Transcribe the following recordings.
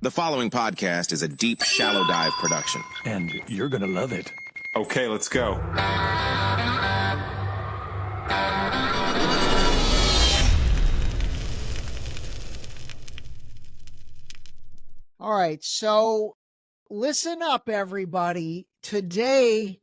The following podcast is a deep, shallow dive production. And you're going to love it. Okay, let's go. All right, so listen up, everybody. Today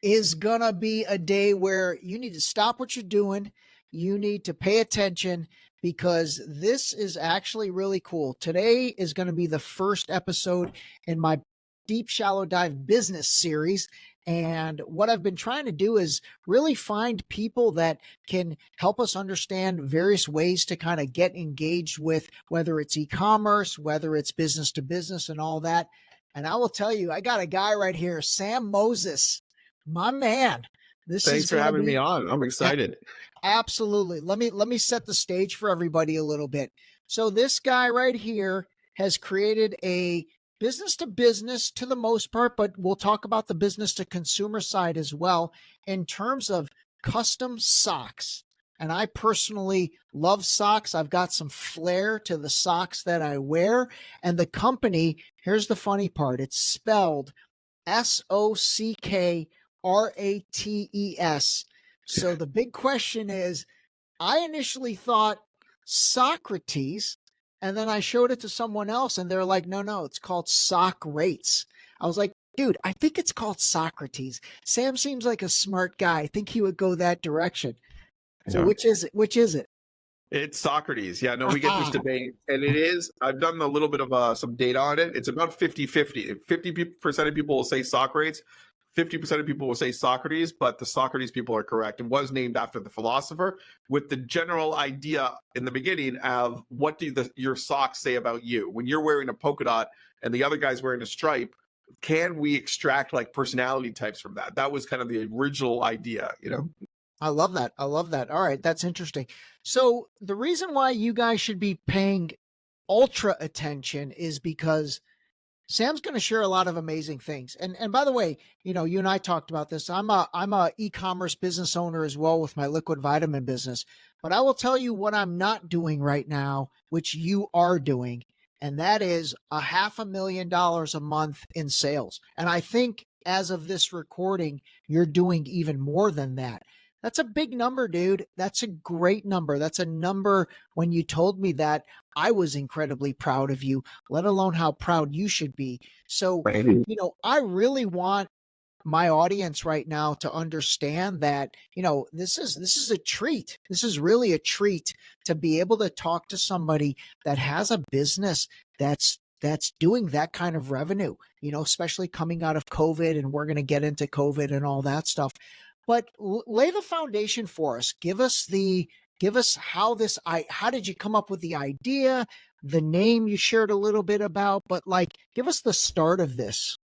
is going to be a day where you need to stop what you're doing. You need to pay attention because this is actually really cool. Today is going to be the first episode in my Deep Shallow Dive business series. And what I've been trying to do is really find people that can help us understand various ways to kind of get engaged with, whether it's e-commerce, whether it's business to business and all that. And I will tell you, I got a guy right here, Sam Moses, my man. Thanks for having me on. I'm excited. Absolutely. Let me set the stage for everybody a little bit. So this guy right here has created a business to business to the most part, but we'll talk about the business to consumer side as well in terms of custom socks. And I personally love socks. I've got some flair to the socks that I wear. And the company, here's the funny part, it's spelled Sockrates. So the big question is, I initially thought Socrates, and then I showed it to someone else and they're like, no, it's called Socrates. I was like, dude, I think it's called Socrates. Sam seems like a smart guy. I think he would go that direction. So Yeah. which is it? Which is it? It's Socrates. Yeah, no, we get this debate. And it is, I've done a little bit of some data on it. It's about 50-50. 50% of people will say Socrates. 50% of people will say Socrates, but the Socrates people are correct. It was named after the philosopher with the general idea in the beginning of what do your socks say about you? When you're wearing a polka dot and the other guy's wearing a stripe, can we extract like personality types from that? That was kind of the original idea, you know? I love that. I love that. All right. That's interesting. So the reason why you guys should be paying ultra attention is because Sam's going to share a lot of amazing things. And by the way, you know, you and I talked about this. I'm a e-commerce business owner as well with my liquid vitamin business. But I will tell you what I'm not doing right now, which you are doing, and that is $500,000 a month in sales. And I think as of this recording, you're doing even more than that. That's a big number, dude. That's a great number. That's a number when you told me that, I was incredibly proud of you, let alone how proud you should be. So, you know, I really want my audience right now to understand that, you know, this is a treat. This is really a treat to be able to talk to somebody that has a business that's doing that kind of revenue, you know, especially coming out of COVID, and we're going to get into COVID and all that stuff. But lay the foundation for us. Give us how did you come up with the idea, the name you shared a little bit about, but like, give us the start of this.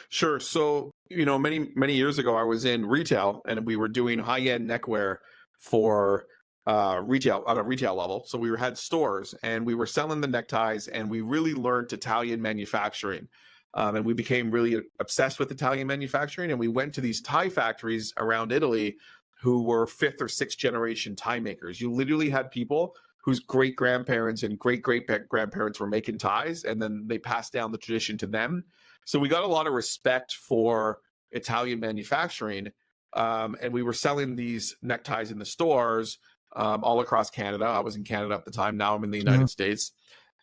Sure. So, you know, many years ago, I was in retail and we were doing high-end neckwear for retail on a retail level. So we had stores and we were selling the neckties, and we really learned Italian manufacturing. And we became really obsessed with Italian manufacturing. And we went to these tie factories around Italy who were 5th or 6th generation tie makers. You literally had people whose great grandparents and great grandparents were making ties, and then they passed down the tradition to them. So we got a lot of respect for Italian manufacturing. And we were selling these neckties in the stores all across Canada. I was in Canada at the time. Now I'm in the United States.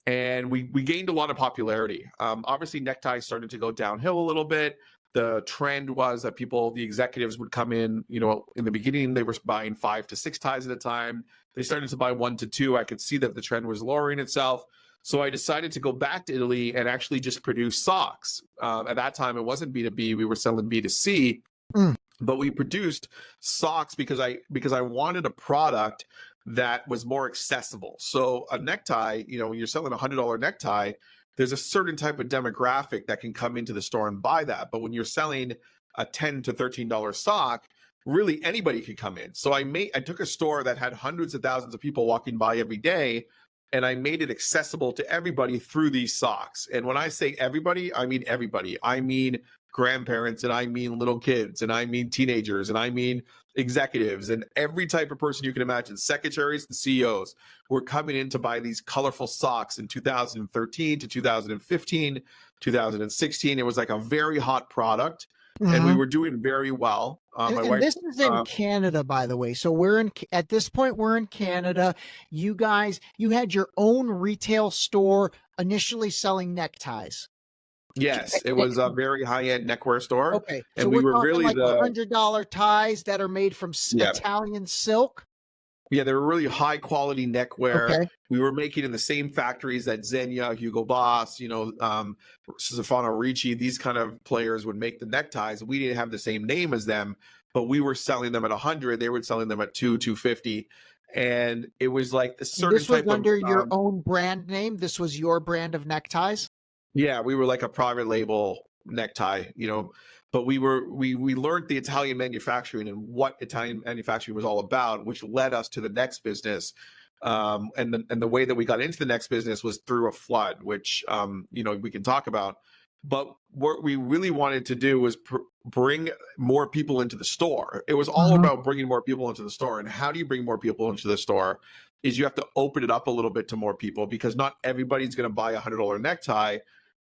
And we gained a lot of popularity. Obviously, neckties started to go downhill a little bit. The trend was that the executives would come in, you know, in the beginning, they were buying 5 to 6 ties at a time. They started to buy 1 to 2. I could see that the trend was lowering itself. So I decided to go back to Italy and actually just produce socks. At that time, it wasn't B2B. We were selling B2C. But we produced socks because I wanted a product that was more accessible. So a necktie, you know, when you're selling a $100 necktie, there's a certain type of demographic that can come into the store and buy that. But when you're selling a $10 to $13 sock, really anybody could come in. So I took a store that had hundreds of thousands of people walking by every day, and I made it accessible to everybody through these socks. And when I say everybody, I mean everybody. I mean grandparents, and I mean little kids, and I mean teenagers, and I mean executives, and every type of person you can imagine, secretaries and CEOs were coming in to buy these colorful socks in 2013 to 2015, 2016. It was like a very hot product, and we Mhm. were doing very well. My And wife, this is in Canada, by the way. So we're in at this point we're in Canada. You guys, you had your own retail store initially selling neckties. yes, it was a very high-end neckwear store, Okay, so and we we're were talking really like the $100 ties that are made from yeah. Italian silk. Yeah, they were really high quality neckwear. Okay. We were making in the same factories that Zegna, Hugo Boss, Stefano Ricci, these kind of players would make the neckties. We didn't have the same name as them, but we were selling them at 100. They were selling them at 250. And it was like a And certain this was type of, under your own brand name. This was your brand of neckties. yeah, we were like a private label necktie, but we learned the Italian manufacturing and what Italian manufacturing was all about, which led us to the next business. And the way that we got into the next business was through a flood, which we can talk about. But what we really wanted to do was bring more people into the store. It was all Mhm. about bringing more people into the store. And how do you bring more people into the store? Is you have to open it up a little bit to more people, because not everybody's going to buy $100 necktie,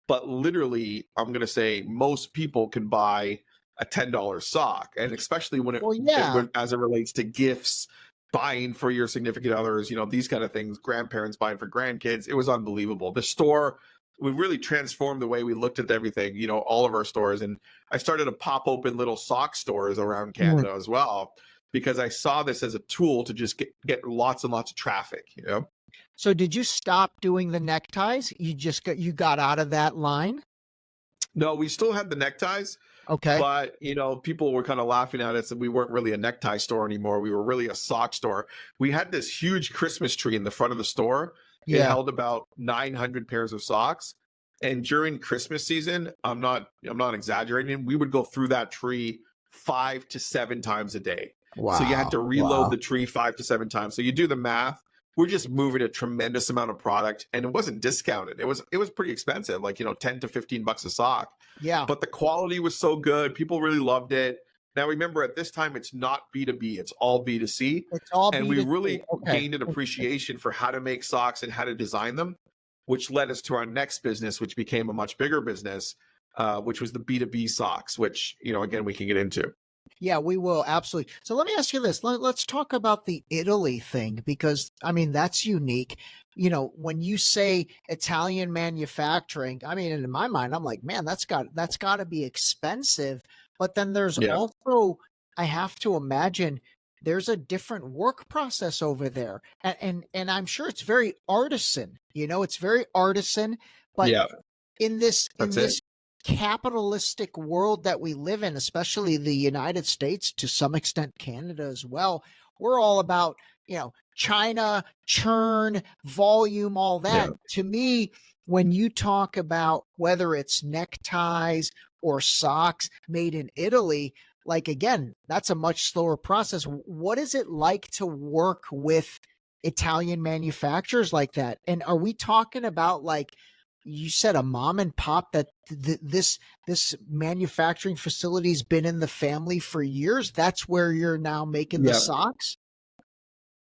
but literally, I'm going to say most people can buy a $10 sock. And especially when Well, yeah. as it relates to gifts, buying for your significant others, these kind of things, grandparents buying for grandkids, it was unbelievable. The store, we really transformed the way we looked at everything, all of our stores. And I started to pop open little sock stores around Mm. Canada as well, because I saw this as a tool to just get lots and lots of traffic. So did you stop doing the neckties? You got out of that line? No, we still had the neckties. Okay. But people were kind of laughing at us, and we weren't really a necktie store anymore. We were really a sock store. We had this huge Christmas tree in the front of the store. It Yeah. held about 900 pairs of socks. And during Christmas season, I'm not exaggerating, we would go through that tree 5 to 7 times a day. So you had to reload the tree 5 to 7 times. So you do the math. We're just moving a tremendous amount of product, and it wasn't discounted. It was pretty expensive, like 10 to 15 bucks a sock. Yeah. But the quality was so good. People really loved it. Now, remember, at this time, it's not B2B, it's all B2C. It's all And we B2C. really Okay. gained an appreciation for how to make socks and how to design them, which led us to our next business, which became a much bigger business, which was the B2B socks, which, again, we can get into. Yeah, we will. Absolutely. So let me ask you this. Let's talk about the Italy thing, because I mean, that's unique. When you say Italian manufacturing, I mean, in my mind, I'm like, man, that's got to be expensive. But then there's Yeah. also, I have to imagine there's a different work process over there. And I'm sure it's very artisan, it's very artisan, but Yeah, in this that's it. capitalistic world that we live in, especially the United States, to some extent Canada as well, we're all about, China, churn, volume, all that. Yeah. To me, when you talk about whether it's neckties or socks made in Italy, like again, that's a much slower process. What is it like to work with Italian manufacturers like that? And are we talking about, like you said, a mom and pop that this manufacturing facility's been in the family for years? That's where you're now making the Yeah. socks?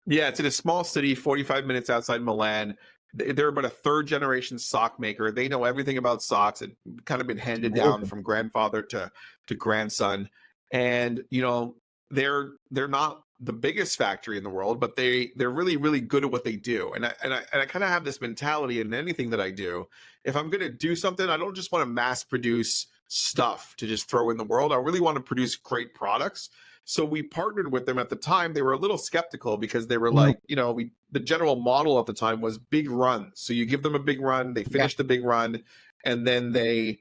Yeah, it's in a small city, 45 minutes outside Milan. They're about a third generation sock maker. They know everything about socks. It's kind of been handed down from grandfather to grandson. And they're not the biggest factory in the world, but they're really, really good at what they do. And I kind of have this mentality in anything that I do. If I'm going to do something, I don't just want to mass produce stuff to just throw in the world. I really want to produce great products. So we partnered with them. At the time, they were a little skeptical, because they were like, the general model at the time was big runs. So you give them a big run, they finish the big run, and then they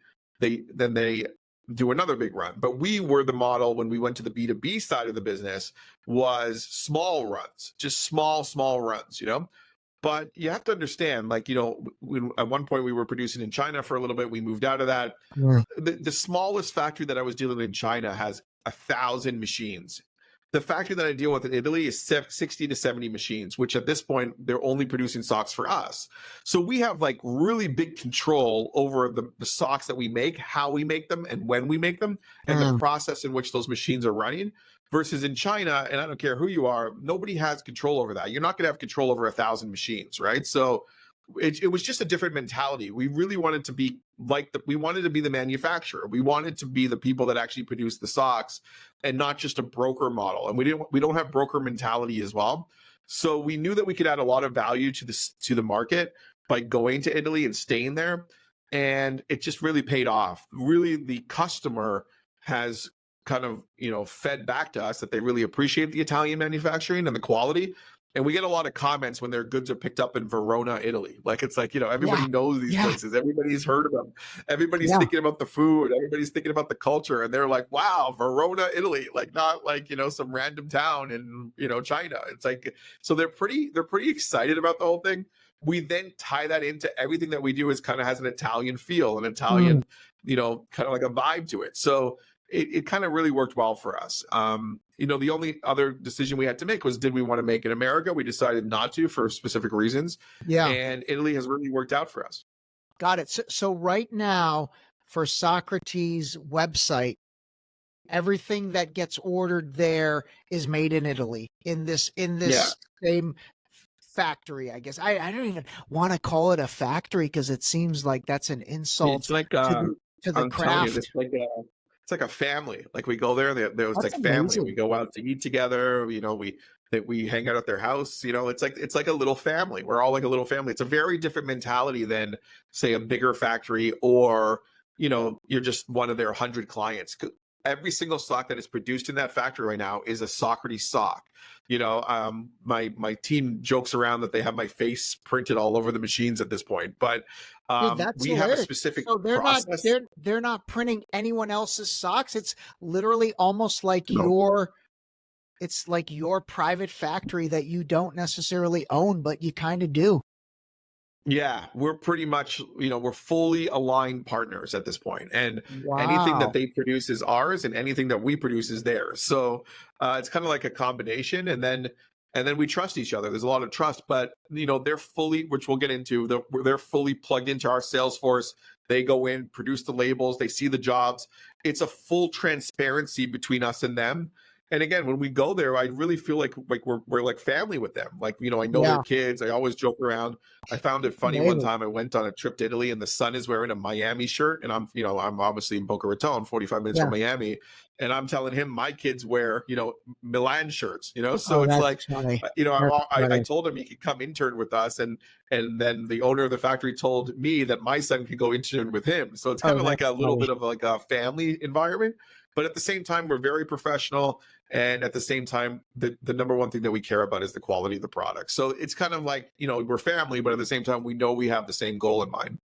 do another big run. But we were the model, when we went to the B2B side of the business, was small runs, just small runs, But you have to understand, like, at one point we were producing in China for a little bit. We moved out of that. Yeah. The smallest factory that I was dealing with in China has 1,000 machines. the factory that I deal with in Italy is 60 to 70 machines, which at this point, they're only producing socks for us. So we have like really big control over the socks that we make, how we make them, and when we make them, and the process in which those machines are running. Versus in China, and I don't care who you are, nobody has control over that. You're not going to have control over 1,000 machines, right? So it was just a different mentality. We really wanted to be we wanted to be the manufacturer. We wanted to be the people that actually produce the socks and not just a broker model. And we don't have broker mentality as well. So we knew that we could add a lot of value to the market by going to Italy and staying there. And it just really paid off. Really, the customer has kind of, fed back to us that they really appreciate the Italian manufacturing and the quality. And we get a lot of comments when their goods are picked up in Verona, Italy. Like, it's like, everybody knows these places. Everybody's heard of them. Everybody's thinking about the food. Everybody's thinking about the culture. And they're like, wow, Verona, Italy. Like, not like, some random town in, China. It's like, so they're pretty excited about the whole thing. We then tie that into everything that we do is kind of has an Italian feel, an Italian, kind of like a vibe to it. So it kind of really worked well for us. The only other decision we had to make was, did we want to make in America? We decided not to for specific reasons. Yeah. And Italy has really worked out for us. Got it. So right now for Socrates website, everything that gets ordered there is made in Italy in this same factory, I guess. I don't even want to call it a factory because it seems like that's an insult. It's like to the craft. It's like a family. Like, we go there, there was like family. Amazing. We go out to eat together. We hang out at their house. It's like a little family. We're all like a little family. It's a very different mentality than, say, a bigger factory, or you're just one of their 100 clients. Every single sock that is produced in that factory right now is a Socrates sock. My team jokes around that they have my face printed all over the machines at this point, but we have a specific process. They're not printing anyone else's socks. It's literally almost like it's like your private factory that you don't necessarily own, but you kind of do. Yeah, we're pretty much, we're fully aligned partners at this point, and anything that they produce is ours, and anything that we produce is theirs. So it's kind of like a combination, and then we trust each other. There's a lot of trust, but they're fully, which we'll get into, they're fully plugged into our Salesforce. They go in, produce the labels, they see the jobs. It's a full transparency between us and them. And again, when we go there, I really feel like we're like family with them. Like, I know their kids. I always joke around. I found it funny one time. I went on a trip to Italy, and the son is wearing a Miami shirt, and I'm obviously in Boca Raton, 45 minutes from Miami, and I'm telling him my kids wear, Milan shirts, so it's like, funny. I told him he could come intern with us, and then the owner of the factory told me that my son could go intern with him. So it's kind of like a little bit of like a family environment. But at the same time, we're very professional. And at the same time, the number one thing that we care about is the quality of the product. So it's kind of like, we're family, but at the same time, we know we have the same goal in mind.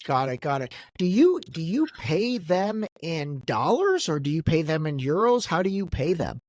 Got it. Do you pay them in dollars, or do you pay them in euros? How do you pay them?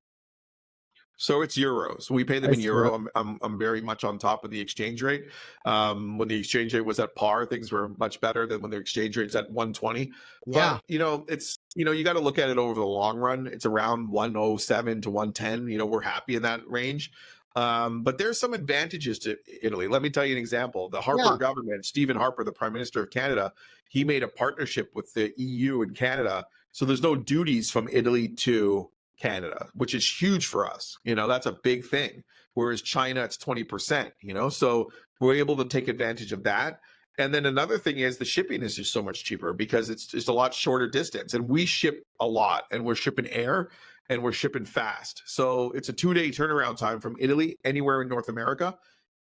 So it's euros. We pay them in euro. I'm very much on top of the exchange rate. When the exchange rate was at par, things were much better than when the exchange rate's at 120. Yeah. But, it's, you got to look at it over the long run. It's around 107 to 110. We're happy in that range. But there's some advantages to Italy. Let me tell you an example. The Harper government, Stephen Harper, the Prime Minister of Canada, he made a partnership with the EU and Canada. So there's no duties from Italy to Canada, which is huge for us. That's a big thing. Whereas China, it's 20%, so we're able to take advantage of that. And then another thing is the shipping is just so much cheaper because it's just a lot shorter distance, and we ship a lot, and we're shipping air, and we're shipping fast. So it's a 2-day turnaround time from Italy anywhere in North America.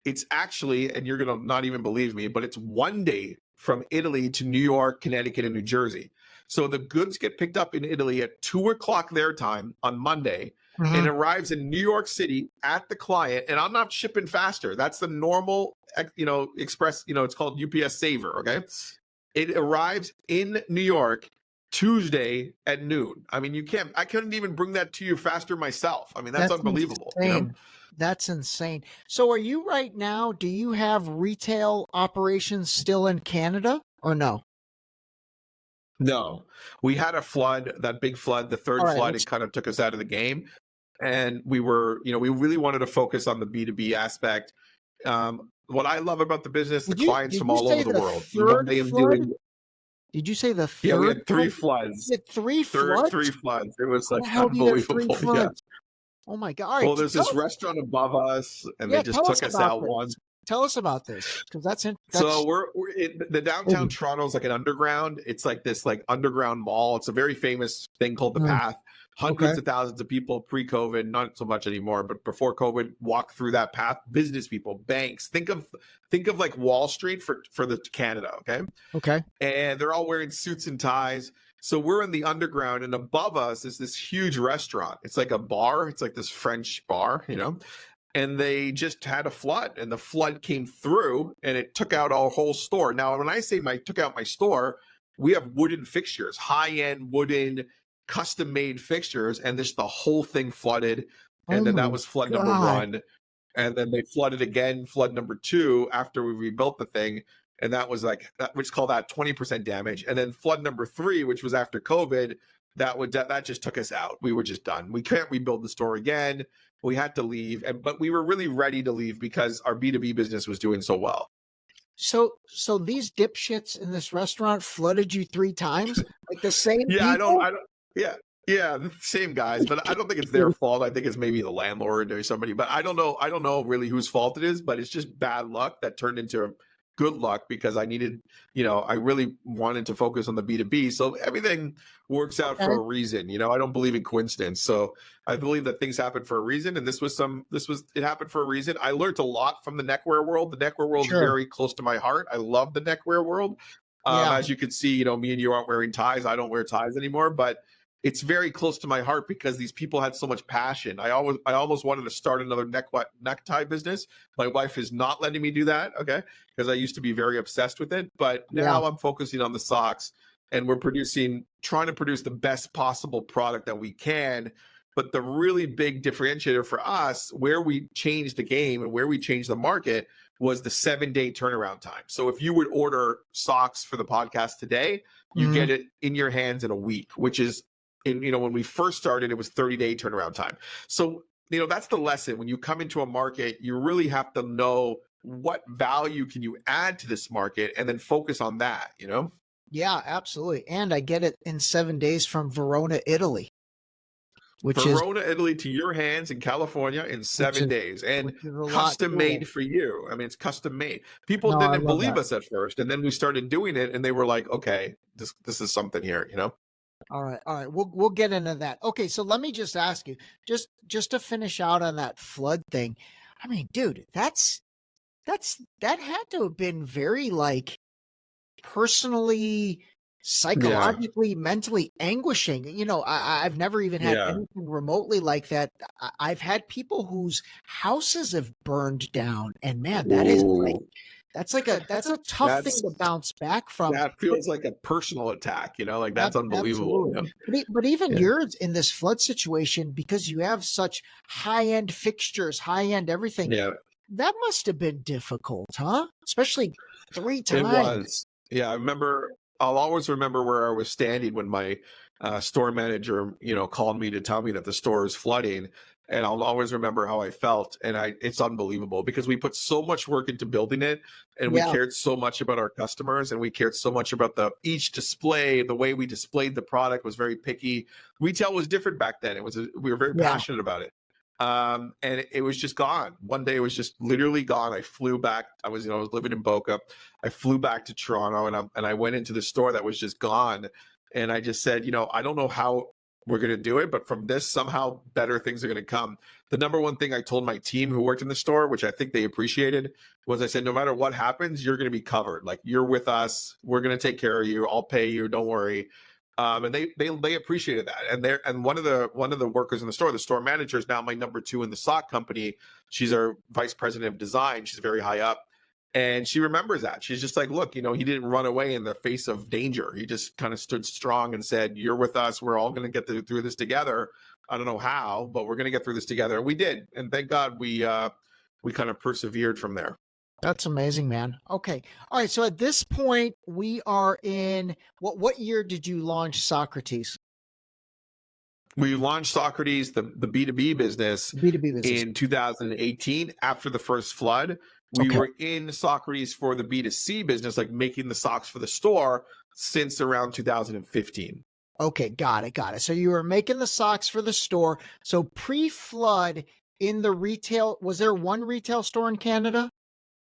It's actually, and you're going to not even believe me, but it's 1 day from Italy to New York, Connecticut, and New Jersey. So the goods get picked up in Italy at 2:00 their time on Monday, and arrives in New York City at the client. And I'm not shipping faster. That's the normal, express, it's called UPS Saver. Okay. It arrives in New York Tuesday at noon. I mean, I couldn't even bring that to you faster myself. I mean, that's unbelievable. That's insane. So are you right now, do you have retail operations still in Canada or no? No, we had a flood, that big flood, the third flood, it kind of took us out of the game. and we were, we really wanted to focus on the B2B aspect. What I love about the business, the clients Did from you all say over the the world. One third day I'm flood? doing, Did you say the yeah, we third had three flood? floods, You had three three floods? floods. It was How like the hell do you have three unbelievable. Yeah. floods? Oh my God. All Well, right. there's this restaurant above us, and they Yeah, just tell us took us about out this. one. Tell us about this because So that's we're in the downtown Toronto is like an underground. It's like this like underground mall. It's a very famous thing called the Mm, Path. okay. Hundreds of thousands of people pre-COVID, not so much anymore, but before COVID, walk through that path. Business people, banks. Think of like Wall Street for the Canada. Okay, Okay. and they're all wearing suits and ties. So we're in the underground, and above us is this huge restaurant. It's like a bar. It's like this French bar, and they just had a flood, and the flood came through and it took out our whole store. Now, when I say took out my store, we have wooden fixtures, high-end wooden custom made fixtures, and the whole thing flooded. Oh And then that my was flood number God. one, and then they flooded again, flood number two, after we rebuilt the thing, and that was like that, which call that 20% damage. And then flood number three, which was after COVID, that just took us out. We were just done. We can't rebuild the store again. We had to leave, but we were really ready to leave because our B2B business was doing so well. So these dipshits in this restaurant flooded you 3 times? Like the same Yeah, people? yeah, yeah, the same guys, but I don't think it's their fault. I think it's maybe the landlord or somebody, but I don't know. I don't know really whose fault it is, but it's just bad luck that turned into good luck because I needed, I really wanted to focus on the B2B. So everything works out for Okay. a reason. I don't believe in coincidence. So I believe that things happen for a reason. And it happened for a reason. I learned a lot from the neckwear world. The neckwear world is Sure. very close to my heart. I love the neckwear world. Yeah. As you can see, me and you aren't wearing ties. I don't wear ties anymore, but it's very close to my heart because these people had so much passion. I almost wanted to start another necktie business. My wife is not letting me do that, okay? Because I used to be very obsessed with it, but now I'm focusing on the socks, and we're trying to produce the best possible product that we can. But the really big differentiator for us, where we changed the game and where we changed the market, was the 7-day turnaround time. So if you would order socks for the podcast today, you get it in your hands in a week, which is, when we first started, it was 30-day turnaround time. So, that's the lesson. When you come into a market, you really have to know what value can you add to this market and then focus on that, Yeah, absolutely. And I get it in 7 days from Verona, Italy, which is Verona, Italy to your hands in California in 7 days, and which is a lot custom cooler. made for you. I mean, it's custom made. People No, I didn't love believe that. us at first, and then we started doing it, and they were like, "Okay, this is something here," All right. We'll get into that. Okay, so let me just ask you, just to finish out on that flood thing. I mean, dude, that had to have been very like personally, psychologically, mentally anguishing. I've never even had Yeah. anything remotely like that. I've had people whose houses have burned down, and man, Ooh. that's a tough thing to bounce back from. That feels like a personal attack, like that's unbelievable. Absolutely. But even Yeah. yours in this flood situation, because you have such high-end fixtures, high-end everything, Yeah, that must have been difficult, huh? Especially 3 it times. was. Yeah, I'll always remember where I was standing when my store manager, called me to tell me that the store is flooding. And I'll always remember how I felt. And it's unbelievable because we put so much work into building it, and we Yeah. cared so much about our customers, and we cared so much about each display. The way we displayed the product was very picky. Retail was different back then. We were very Yeah. passionate about it. And it was just gone. One day it was just literally gone. I flew back. I was living in Boca. I flew back to Toronto, and I went into the store that was just gone. And I just said, I don't know how we're going to do it, but from this, somehow better things are going to come. The number one thing I told my team who worked in the store, which I think they appreciated, was I said, no matter what happens, you're going to be covered. Like, you're with us. We're going to take care of you. I'll pay you. Don't worry. And they appreciated that. And one of the workers in the store manager, is now my number 2 in the sock company. She's our vice president of design. She's very high up. And she remembers that. She's just like, look, he didn't run away in the face of danger. He just kind of stood strong and said, you're with us. We're all going to get through this together. I don't know how, but we're going to get through this together. And we did. And thank God we kind of persevered from there. That's amazing, man. Okay. All right. So at this point, we are in what year did you launch Socrates? We launched Socrates, the B2B business, B2B business. in 2018 after the first flood. We Okay. were in Socrates for the B2C business, like making the socks for the store, since around 2015. Okay, got it, got it. So you were making the socks for the store. So pre-flood in the retail, was there one retail store in Canada?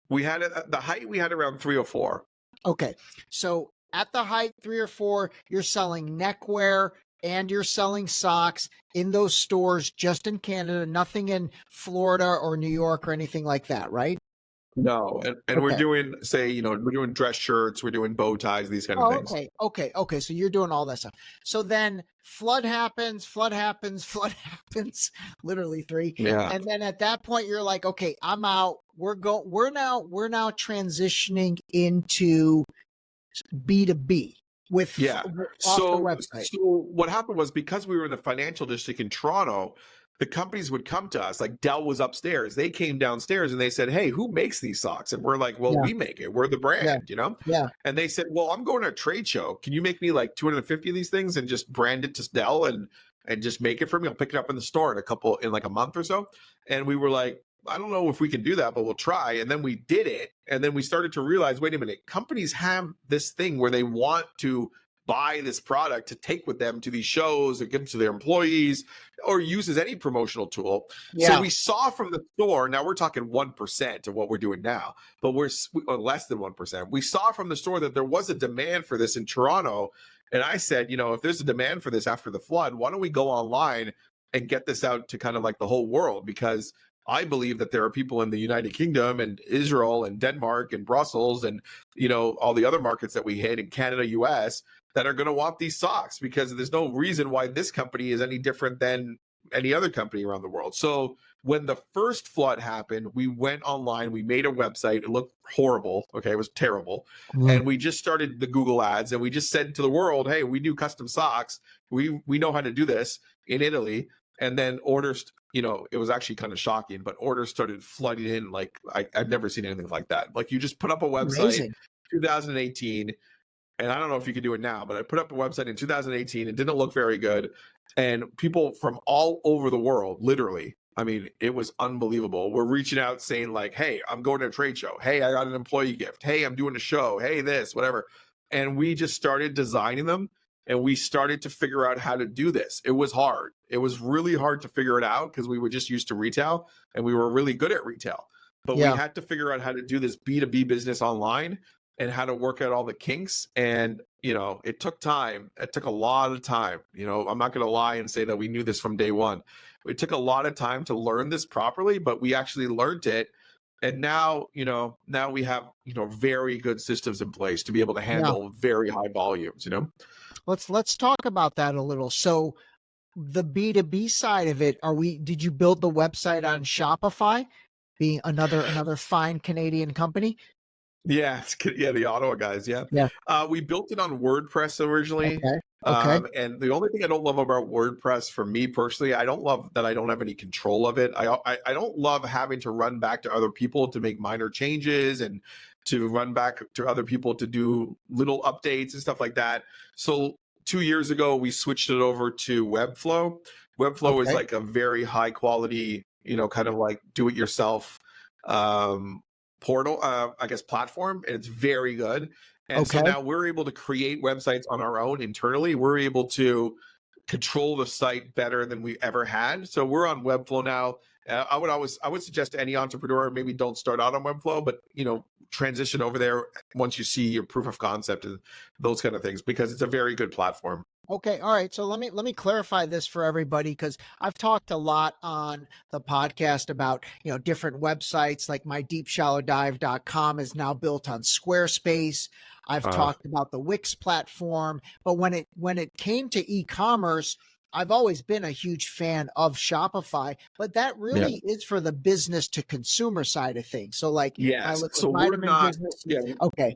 We had at the height, we had around 3 or 4. Okay. So at the height, 3 or 4, you're selling neckwear and you're selling socks in those stores just in Canada, nothing in Florida or New York or anything like that, right? No, and we're Okay. doing, say, we're doing dress shirts, we're doing bow ties, these kind of Oh, things. okay. So you're doing all that stuff. So then flood happens, flood happens, flood happens, literally three. Yeah. And then at that point, you're like, okay, I'm out. We're now transitioning into B2B with Yeah. off the So, website. what happened was, because we were in the financial district in Toronto, the companies would come to us. Like Dell was upstairs. They came downstairs and they said, "Hey, who makes these socks?" And we're like, "Well, Yeah, we make it. We're the yeah, brand." yeah. And they said, "Well, I'm going to a trade show. Can you make me like 250 of these things and just brand it to Dell and just make it for me? I'll pick it up in the store in like a month or so." And we were like, "I don't know if we can do that, but we'll try." And then we did it. And then we started to realize, wait a minute, companies have this thing where they want to buy this product to take with them to these shows or give them to their employees or use as any promotional tool. So Yeah. we saw from the store, now we're talking 1% of what we're doing now, but we're or less than 1%. We saw from the store that there was a demand for this in Toronto. And I said, if there's a demand for this after the flood, why don't we go online and get this out to kind of like the whole world? Because I believe that there are people in the United Kingdom and Israel and Denmark and Brussels and all the other markets that we hit in Canada, US, that are going to want these socks, because there's no reason why this company is any different than any other company around the world. So when the first flood happened, we went online, we made a website. It looked horrible. Okay, it was terrible. Mm. And we just started the Google ads and we just said to the world, "Hey, we do custom socks. We know how to do this in Italy." And then orders, it was actually kind of shocking, but orders started flooding in. Like I've never seen anything like that. Like you just put up a website, Amazing. 2018, and I don't know if you could do it now, but I put up a website in 2018. It didn't look very good. And people from all over the world, literally, I mean, it was unbelievable. We're reaching out saying like, "Hey, I'm going to a trade show. Hey, I got an employee gift. Hey, I'm doing a show. Hey, this, whatever." And we just started designing them and we started to figure out how to do this. It was hard. It was really hard to figure it out because we were just used to retail and we were really good at retail. But we Yeah. had to figure out how to do this B2B business online and how to work out all the kinks. And, it took time. It took a lot of time. I'm not going to lie and say that we knew this from day one. It took a lot of time to learn this properly, but we actually learned it. And now, now we have, very good systems in place to be able to Yeah. handle very high volumes. Let's talk about that a little. So the B2B side of it, did you build the website on Shopify, being another fine Canadian company? Yeah, yeah, the Ottawa guys, yeah. Yeah. We built it on WordPress originally. Okay. Okay. And the only thing I don't love about WordPress, for me personally, I don't love that I don't have any control of it. I don't love having to run back to other people to make minor changes and to run back to other people to do little updates and stuff like that. So 2 years ago, we switched it over to Webflow. Webflow is Okay. like a very high quality, kind of like do it yourself portal, I guess, platform, and it's very good. And so Okay. now we're able to create websites on our own internally. We're able to control the site better than we ever had. So we're on Webflow now. I would suggest to any entrepreneur, maybe don't start out on Webflow, but transition over there once you see your proof of concept and those kind of things, because it's a very good platform. Okay. All right. So let me clarify this for everybody, because I've talked a lot on the podcast about, different websites. Like my deepshallowdive.com is now built on Squarespace. I've talked about the Wix platform, but when it came to e-commerce, I've always been a huge fan of Shopify, but that Yeah. really is for the business to consumer side of things. So like my Yes. liquid So we're vitamin not. business. Yeah. Okay.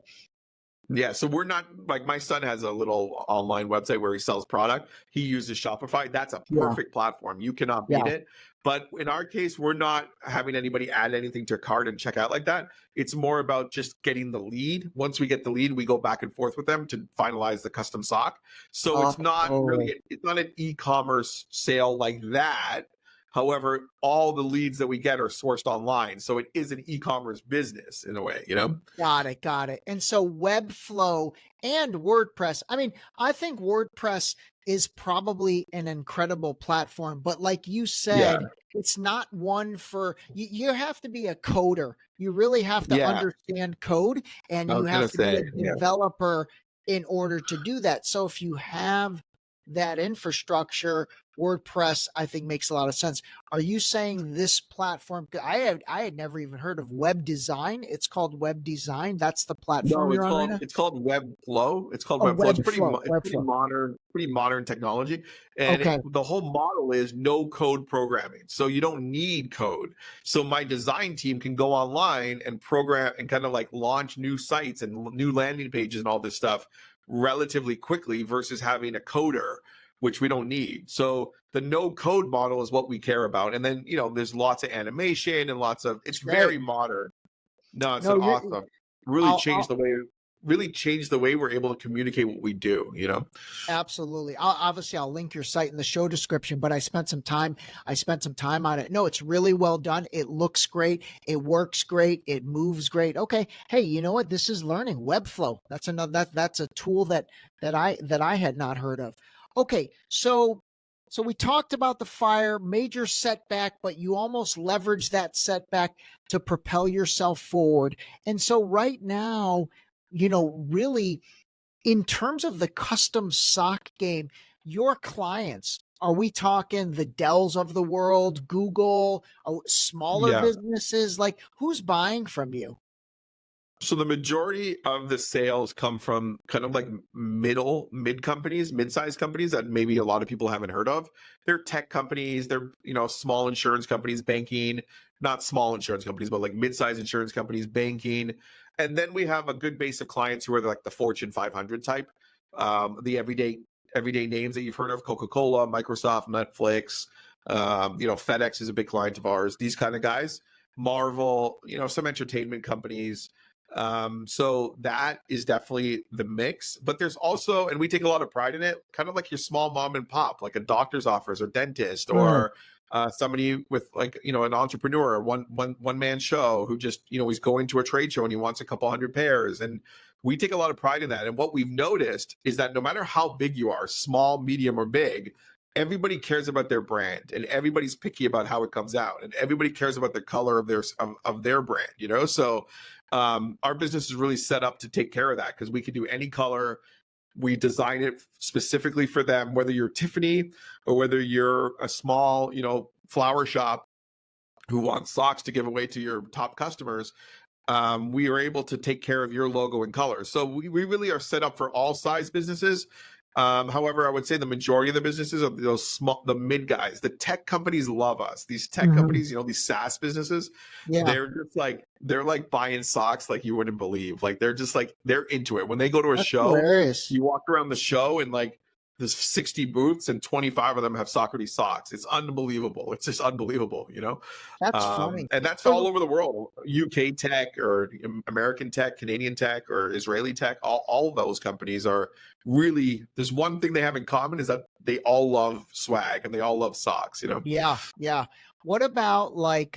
Yeah, so we're not like my son has a little online website where he sells product. He uses Shopify. That's a Yeah. perfect platform. You cannot beat Yeah. it. But in our case, we're not having anybody add anything to cart and check out like that. It's more about just getting the lead. Once we get the lead, we go back and forth with them to finalize the custom sock. So it's not Oh, really it's not an e-commerce sale like that. However, all the leads that we get are sourced online. So it is an e-commerce business in a way, you know? got it. Got it. And so Webflow and WordPress, I mean, I think WordPress is probably an incredible platform, but like you Yeah. said, it's not one for you have to be a coder. You really have to Yeah. understand code and I you was gonna have to be say, a yeah. developer in order to do that. So if you have that infrastructure, WordPress, I think makes a lot of sense. Are you saying this platform? I had never even heard of web design. It's called web design. That's the platform No, you're on right now. it's called Webflow. It's called Oh, Webflow. Webflow. It's Webflow. pretty modern technology, and Okay, the whole model is no code programming. So you don't need code. So my design team can go online and program and kind of like launch new sites and new landing pages and all this stuff relatively quickly versus having a coder, which we don't need. So the no code model is what we care about. And then, there's lots of animation and it's great. very modern. No, it's an No, you're. awesome. Really changed I'll the way we're able to communicate what we do, you know? absolutely. I'll link your site in the show description, but I spent some time. I spent some time on it. No, it's really well done. It looks great. It works great. It moves great. Okay. Hey, you know what? This is learning Webflow. That's another. That's a tool that I had not heard of. Okay, so we talked about the fire, major setback, but you almost leveraged that setback to propel yourself forward. And so right now, really in terms of the custom sock game, your clients, are we talking the Dells of the world, Google, smaller Yeah. businesses? Like who's buying from you? So the majority of the sales come from kind of like mid-sized companies that maybe a lot of people haven't heard of. They're tech companies, they're, small insurance companies, banking, not small insurance companies, but like mid-sized insurance companies, banking. And then we have a good base of clients who are like the Fortune 500 type, the everyday names that you've heard of, Coca-Cola, Microsoft, Netflix, FedEx is a big client of ours, these kind of guys, Marvel, some entertainment companies. So that is definitely the mix, but there's also, and we take a lot of pride in it, kind of like your small mom and pop, like a doctor's office or dentist or somebody with like, an entrepreneur, one man show who just, he's going to a trade show and he wants a couple hundred pairs. And we take a lot of pride in that. And what we've noticed is that no matter how big you are, small, medium, or big, everybody cares about their brand and everybody's picky about how it comes out and everybody cares about the color of their brand, So our business is really set up to take care of that because we can do any color. We design it specifically for them, whether you're Tiffany or whether you're a small, flower shop who wants socks to give away to your top customers. We are able to take care of your logo and colors. So we really are set up for all size businesses. However, I would say the majority of the businesses are the mid guys. The tech companies love us. These tech companies, these SaaS businesses, Yeah. they're like buying socks like you wouldn't believe. Like they're just like they're into it. When they go to a That's show, hilarious. you walk around the show and like there's 60 booths and 25 of them have Socrates socks. It's unbelievable. It's just unbelievable, That's funny. and that's So all over the world. UK tech or American tech, Canadian tech or Israeli tech, all of those companies are really, there's one thing they have in common is that they all love swag and they all love socks, yeah, yeah. What about like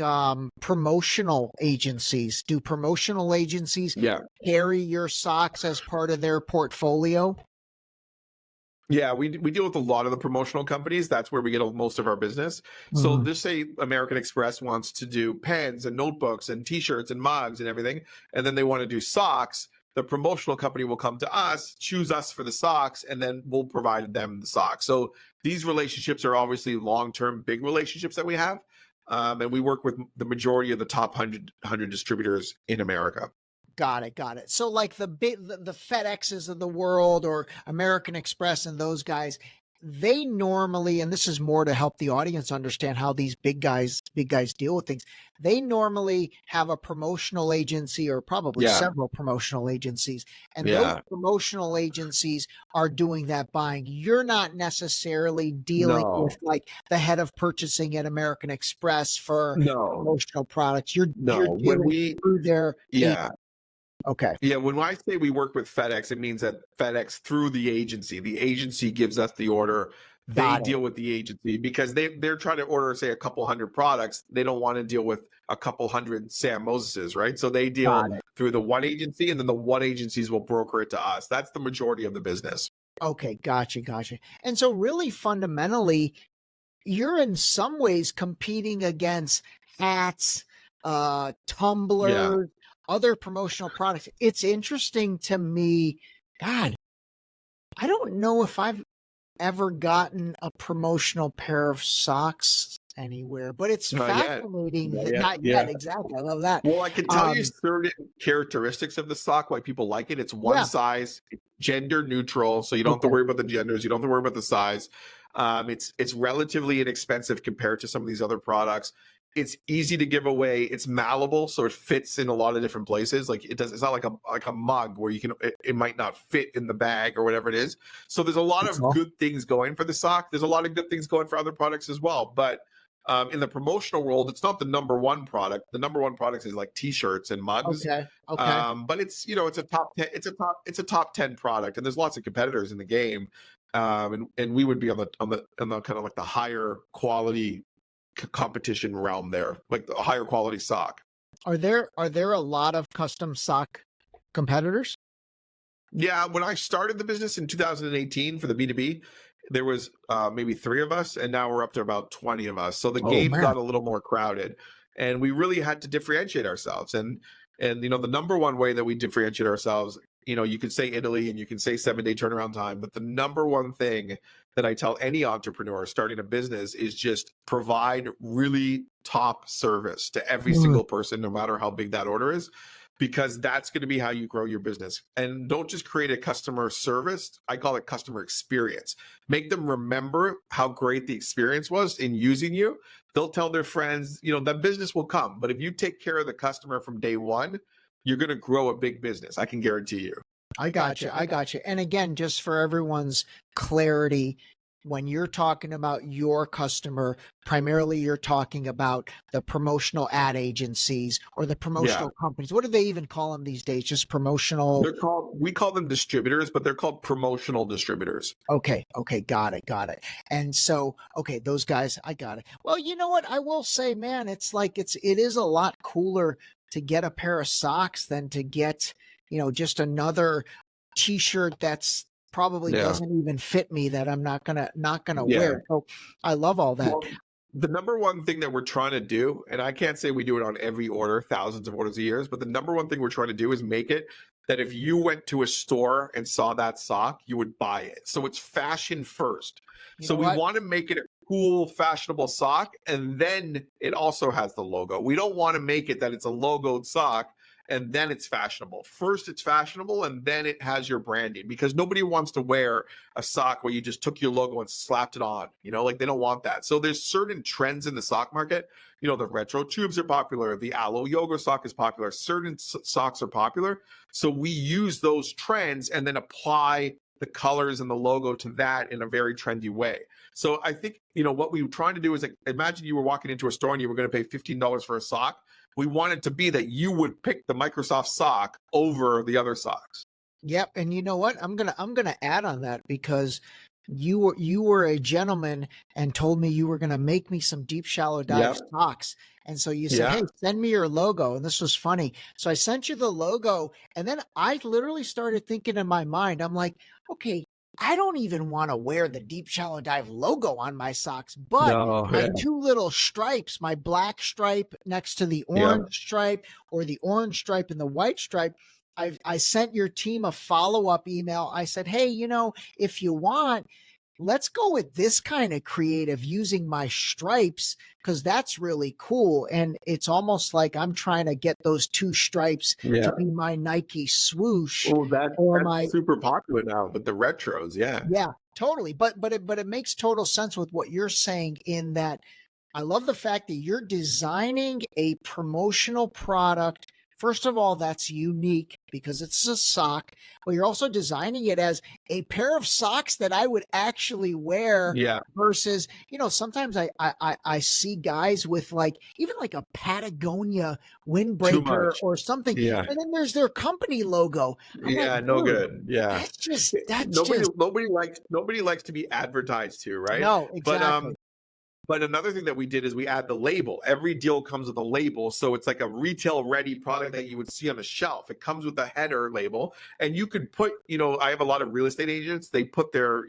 promotional agencies? Do promotional agencies Yeah. carry your socks as part of their portfolio? Yeah, we deal with a lot of the promotional companies. That's where we get most of our business. So just say American Express wants to do pens and notebooks and T-shirts and mugs and everything, and then they want to do socks. The promotional company will come to us, choose us for the socks, and then we'll provide them the socks. So these relationships are obviously long-term, big relationships that we have, and we work with the majority of the top 100 distributors in America. Got it. Got it. So like the FedExes of the world or American Express and those guys, they normally, and this is more to help the audience understand how these big guys deal with things. They normally have a promotional agency or probably Yeah. several promotional agencies, and those Yeah. promotional agencies are doing that buying. You're not necessarily dealing with No. like the head of purchasing at American Express for No. promotional products. You're No. When dealing we through their Yeah. okay, Yeah, when I say we work with FedEx, it means that FedEx through the agency gives us the order. They got it, deal with the agency because they're trying to order, say, a couple hundred products. They don't want to deal with a couple hundred Sam Moseses, right? So they deal got it. through the one agency, and then the one agencies will broker it to us. That's the majority of the business. Okay, gotcha. And so really fundamentally, you're in some ways competing against hats, Yeah. tumblers, other promotional products. It's interesting to me. God, I don't know if I've ever gotten a promotional pair of socks anywhere, but it's Not yet. fascinating Not that yet. not Yeah. yet. Exactly. I love that. Well, I can tell you Um, certain characteristics of the sock, why people like it. It's one yeah. size, gender neutral, so you don't have to Okay. worry about the genders. You don't have to worry about the size. It's relatively inexpensive compared to some of these other products. It's easy to give away. It's malleable, so it fits in a lot of different places. Like it does. It's not like a mug where you can. It might not fit in the bag or whatever it is. So there's a lot That's of all. good things going for the sock. There's a lot of good things going for other products as well, but in the promotional world, it's not the number one product. The number one product is like T-shirts and mugs. Okay. Okay. But it's it's a top 10. It's a top 10 product, and there's lots of competitors in the game. And we would be on the kind of like the higher quality competition realm there, like the higher quality sock. Are there a lot of custom sock competitors? Yeah, when I started the business in 2018 for the B2B, there was maybe 3 of us, and now we're up to about 20 of us. So the Oh game man. got a little more crowded, and we really had to differentiate ourselves. And the number one way that we differentiate ourselves, you could say Italy and you can say 7-day turnaround time, but the number one thing that I tell any entrepreneur starting a business is just provide really top service to every Mm, single person, no matter how big that order is, because that's going to be how you grow your business. And don't just create a customer service. I call it customer experience. Make them remember how great the experience was in using you. They'll tell their friends, that business will come. But if you take care of the customer from day one, you're going to grow a big business. I can guarantee you. I got you. I got you. And again, just for everyone's clarity, when you're talking about your customer, primarily you're talking about the promotional ad agencies or the Yeah. promotional companies. What do they even call them these days? Just promotional. We call them distributors, but they're called promotional distributors. Okay. Okay. Got it. And so, okay, those guys, I got it. Well, you know what? I will say, man, it is a lot cooler to get a pair of socks than to get, just another t-shirt that's probably Yeah. doesn't even fit me that I'm not gonna Yeah. wear. So I love all that. Well, the number one thing that we're trying to do, and I can't say we do it on every order, thousands of orders a year, but the number one thing we're trying to do is make it that if you went to a store and saw that sock, you would buy it. So it's fashion first. You So know we what? want to make it a cool, fashionable sock, and then it also has the logo. We don't want to make it that it's a logoed sock and then it's fashionable. First, it's fashionable, and then it has your branding, because nobody wants to wear a sock where you just took your logo and slapped it on. Like they don't want that. So there's certain trends in the sock market. The retro tubes are popular. The aloe yoga sock is popular. Certain socks are popular. So we use those trends and then apply the colors and the logo to that in a very trendy way. So I think, what we were trying to do is, like, imagine you were walking into a store and you were going to pay $15 for a sock. We want it to be that you would pick the Microsoft sock over the other socks. Yep. And you know what? I'm gonna add on that because you were a gentleman and told me you were gonna make me some deep shallow dive Yep. socks. And so you said, Yeah. hey, send me your logo. And this was funny. So I sent you the logo, and then I literally started thinking in my mind, I'm like, okay, I don't even want to wear the deep shallow dive logo on my socks, but No. my Yeah. 2 little stripes, my black stripe next to the Yeah. orange stripe, or the orange stripe and the white stripe, I sent your team a follow-up email. I said, hey, if you want, let's go with this kind of creative using my stripes because that's really cool. And it's almost like I'm trying to get those two stripes Yeah. to be my Nike swoosh Oh, or that's my, super popular now with the retros. Yeah. yeah, totally. But it makes total sense with what you're saying in that I love the fact that you're designing a promotional product. First of all, that's unique because it's a sock, but you're also designing it as a pair of socks that I would actually wear Yeah. versus, sometimes I see guys with like even like a Patagonia Too windbreaker much. or something, Yeah. and then there's their company logo. I'm like, Yeah. No dude, good. Yeah. that's just Nobody likes to be advertised to, right? no, But exactly. But another thing that we did is we add the label. Every deal comes with a label. So it's like a retail ready product that you would see on the shelf. It comes with a header label. And you could put, I have a lot of real estate agents. They put their,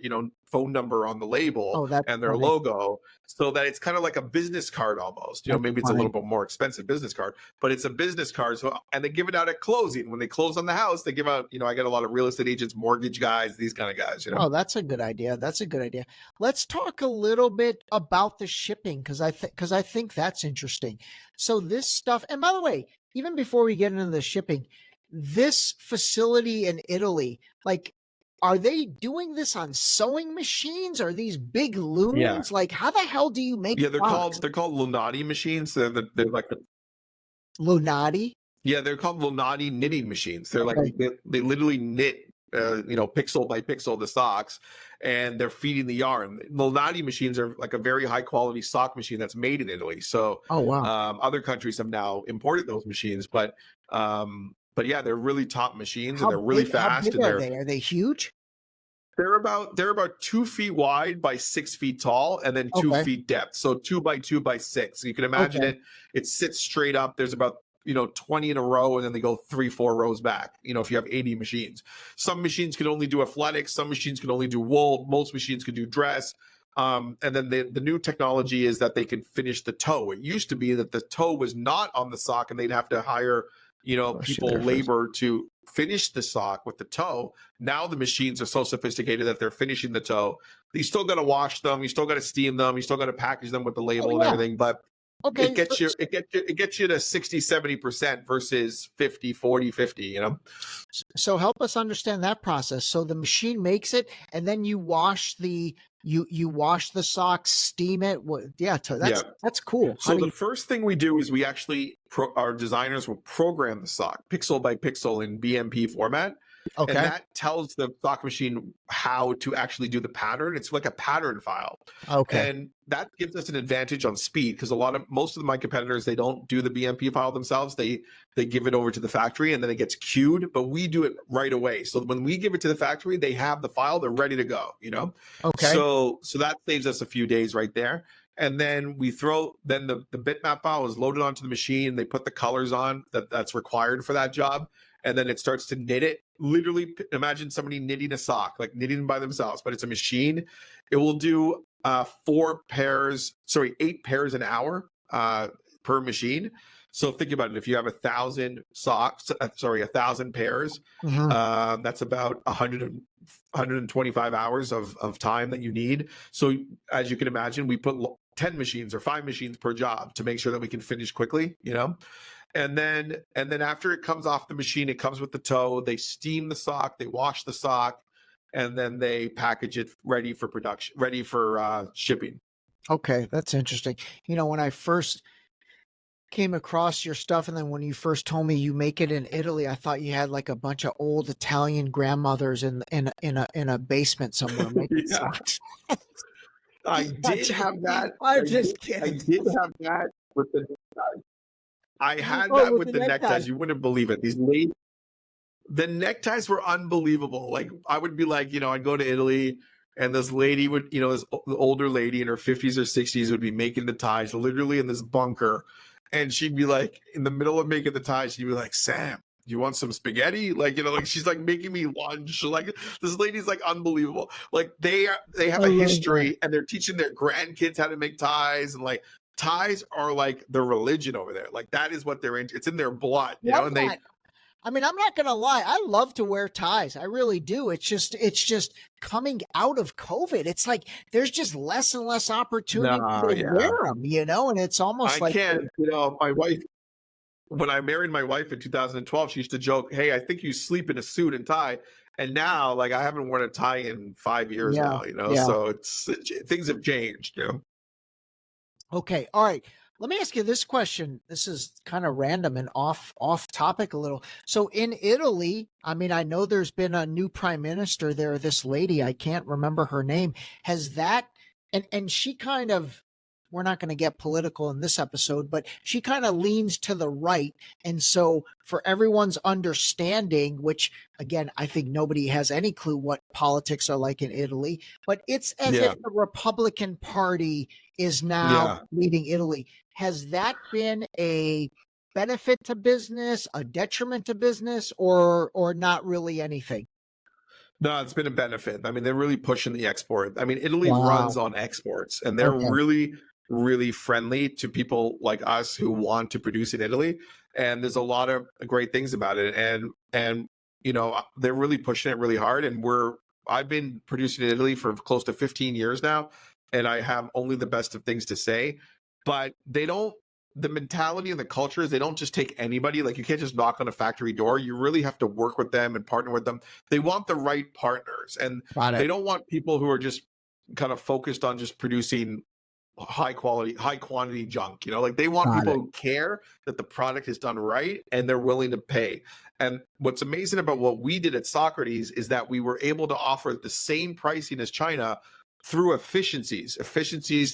phone number on the label Oh, that's and their funny. logo so that it's kind of like a business card almost. That's Maybe it's a little funny. bit more expensive business card, but it's a business card. So, and they give it out at closing. When they close on the house, they give out, I get a lot of real estate agents, mortgage guys, these kind of guys. Oh, that's a good idea. That's a good idea. Let's talk a little bit about the shipping because I think that's interesting. So this stuff, and by the way, even before we get into the shipping, this facility in Italy, like, are they doing this on sewing machines? Are these big Yeah. looms? Like, how the hell do you make Yeah. socks? They're called Lunati machines. They're like Lunati? Yeah, they're called Lunati knitting machines. They're like Okay. they literally knit, pixel by pixel the socks, and they're feeding the yarn. Lunati machines are like a very high quality sock machine that's made in Italy. So Oh, wow. other countries have now imported those machines, but yeah, they're really top machines and How they're really big, how fast big and are they? Are they huge? they're about 2 feet wide by 6 feet tall and then two Okay. feet depth. So 2 by 2 by 6. So you can imagine Okay. it sits straight up. There's about 20 in a row, and then they go 3-4 rows back, if you have 80 machines. Some machines can only do athletics, some machines can only do wool, most machines can do dress. And then the new technology is that they can finish the toe. It used to be that the toe was not on the sock and they'd have to hire people labor to finish the sock with the toe. Now the machines are so sophisticated that they're finishing the toe. You still got to wash them, you still got to steam them, you still got to package them with the Oh, label and yeah. everything, but Okay. it gets you to 60-70% versus 50-40-50. So help us understand that process. So the machine makes it, and then you wash you wash the socks, steam it. Yeah, Yeah. that's cool. How So do the you? first thing we do is we actually our designers will program the sock pixel by pixel in BMP format. And Okay, that tells the sock machine how to actually do the pattern. It's like a pattern file. okay, And that gives us an advantage on speed because most of my competitors, they don't do the BMP file themselves. They give it over to the factory and then it gets queued, but we do it right away. So when we give it to the factory, they have the file, they're ready to go. okay, So that saves us a few days right there. And then the bitmap file is loaded onto the machine. They put the colors on that's required for that job. And then it starts to knit it. Literally, imagine somebody knitting a sock, like knitting by themselves, but it's a machine. It will do 8 pairs an hour per machine. So think about it. If you have 1,000 socks, 1,000 pairs, mhm. that's about 125 hours of time that you need. So as you can imagine, we put 10 machines or 5 machines per job to make sure that we can finish quickly. And then after it comes off the machine, it comes with the toe. They steam the sock, they wash the sock, and then they package it ready for production, ready for shipping. Okay, that's interesting. When I first came across your stuff, and then when you first told me you make it in Italy, I thought you had like a bunch of old Italian grandmothers in a basement somewhere making Yeah, socks. I I'm did just, have that. I'm just I kidding. did have that with the. I had Oh, that with with the the necktie. neckties. You wouldn't believe it. The neckties were unbelievable. Like I would be like, I'd go to Italy and this lady would, this older lady in her 50s or 60s would be making the ties literally in this bunker. And she'd be like, in the middle of making the ties, she'd be like, Sam, you want some spaghetti? Like, like she's like making me lunch. Like this lady's like unbelievable. Like they have I a love that. history and they're teaching their grandkids how to make ties, and like ties are like the religion over there. Like that is what they're into. It's in their blood, Love and that. I mean, I'm not gonna lie, I love to wear ties. I really do. It's just coming out of COVID. It's like there's just less and less opportunity No, to wear yeah. them, and it's almost I like can't, my wife, when I married my wife in 2012, she used to joke, "Hey, I think you sleep in a suit and tie." And now, like, I haven't worn a tie in 5 years yeah, now, yeah. so things have changed. Okay. All right. Let me ask you this question. This is kind of random and off topic a little. So in Italy, I mean, I know there's been a new prime minister there, this lady, I can't remember her name. Has that and she kind of we're not going to get political in this episode, but she kind of leans to the right. And so for everyone's understanding, which again, I think nobody has any clue what politics are like in Italy, but it's as if Yeah, the Republican Party is now yeah. leading Italy. Has that been a benefit to business, a detriment to business, or not really anything? No, it's been a benefit. I mean, they're really pushing the export. I mean, Italy runs Wow. on exports, and they're Okay. really, really friendly to people like us who want to produce in Italy. And there's a lot of great things about it. And they're really pushing it really hard. And I've been producing in Italy for close to 15 years now, and I have only the best of things to say. But they don't. The mentality and the culture is they don't just take anybody. Like, you can't just knock on a factory door. You really have to work with them and partner with them. They want the right partners, and Got they it. don't want people who are just kind of focused on just producing high quantity junk. Like, they want Got people it. who care that the product is done right and they're willing to pay. And what's amazing about what we did at Socrates is that we were able to offer the same pricing as China through efficiencies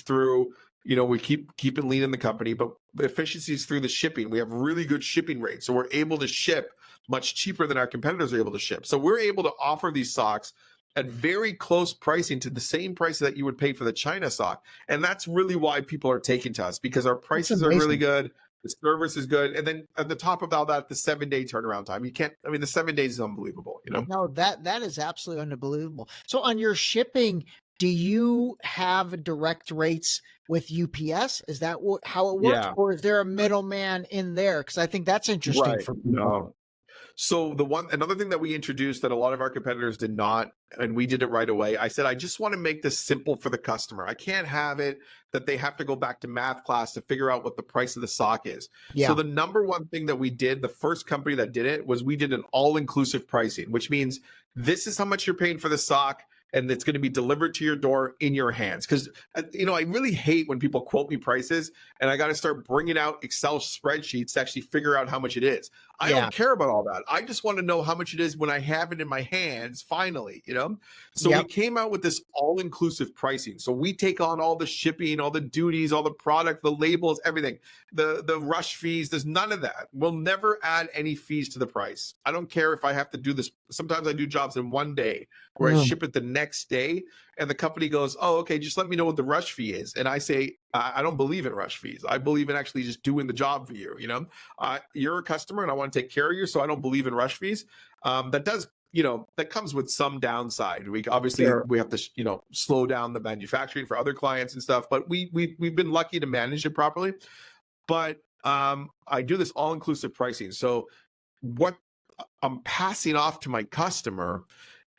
through, we keep it lean in the company, but efficiencies through the shipping. We have really good shipping rates, so we're able to ship much cheaper than our competitors are able to ship. So we're able to offer these socks at very close pricing to the same price that you would pay for the China sock. And that's really why people are taking to us, because our That's prices are really amazing. good. The service is good. And then at the top of all that, the 7-day turnaround time. The 7 days is unbelievable. No, that is absolutely unbelievable. So on your shipping, do you have direct rates with UPS? Is that how it works, Yeah, or is there a middleman in there? Because I think that's interesting right. for people. No. So another thing that we introduced that a lot of our competitors did not, and we did it right away. I said, I just want to make this simple for the customer. I can't have it that they have to go back to math class to figure out what the price of the sock is. So Yeah, the number one thing that we did, the first company that did it, was we did an all-inclusive pricing, which means this is how much you're paying for the sock, and it's going to be delivered to your door in your hands. Because I really hate when people quote me prices and I got to start bringing out Excel spreadsheets to actually figure out how much it is. I yeah, don't care about all that. I just want to know how much it is when I have it in my hands, finally. So we yep. came out with this all-inclusive pricing. So we take on all the shipping, all the duties, all the product, the labels, everything, the rush fees. There's none of that. We'll never add any fees to the price. I don't care if I have to do this. Sometimes I do jobs in one day where I Mm, ship it the next day, and the company goes, "Oh, okay, just let me know what the rush fee is." And I say, I don't believe in rush fees. I believe in actually just doing the job for you. You're a customer and I want to take care of you, so I don't believe in rush fees. That comes with some downside. We obviously sure. we have to slow down the manufacturing for other clients and stuff, but we've been lucky to manage it properly. But I do this all inclusive pricing. So what I'm passing off to my customer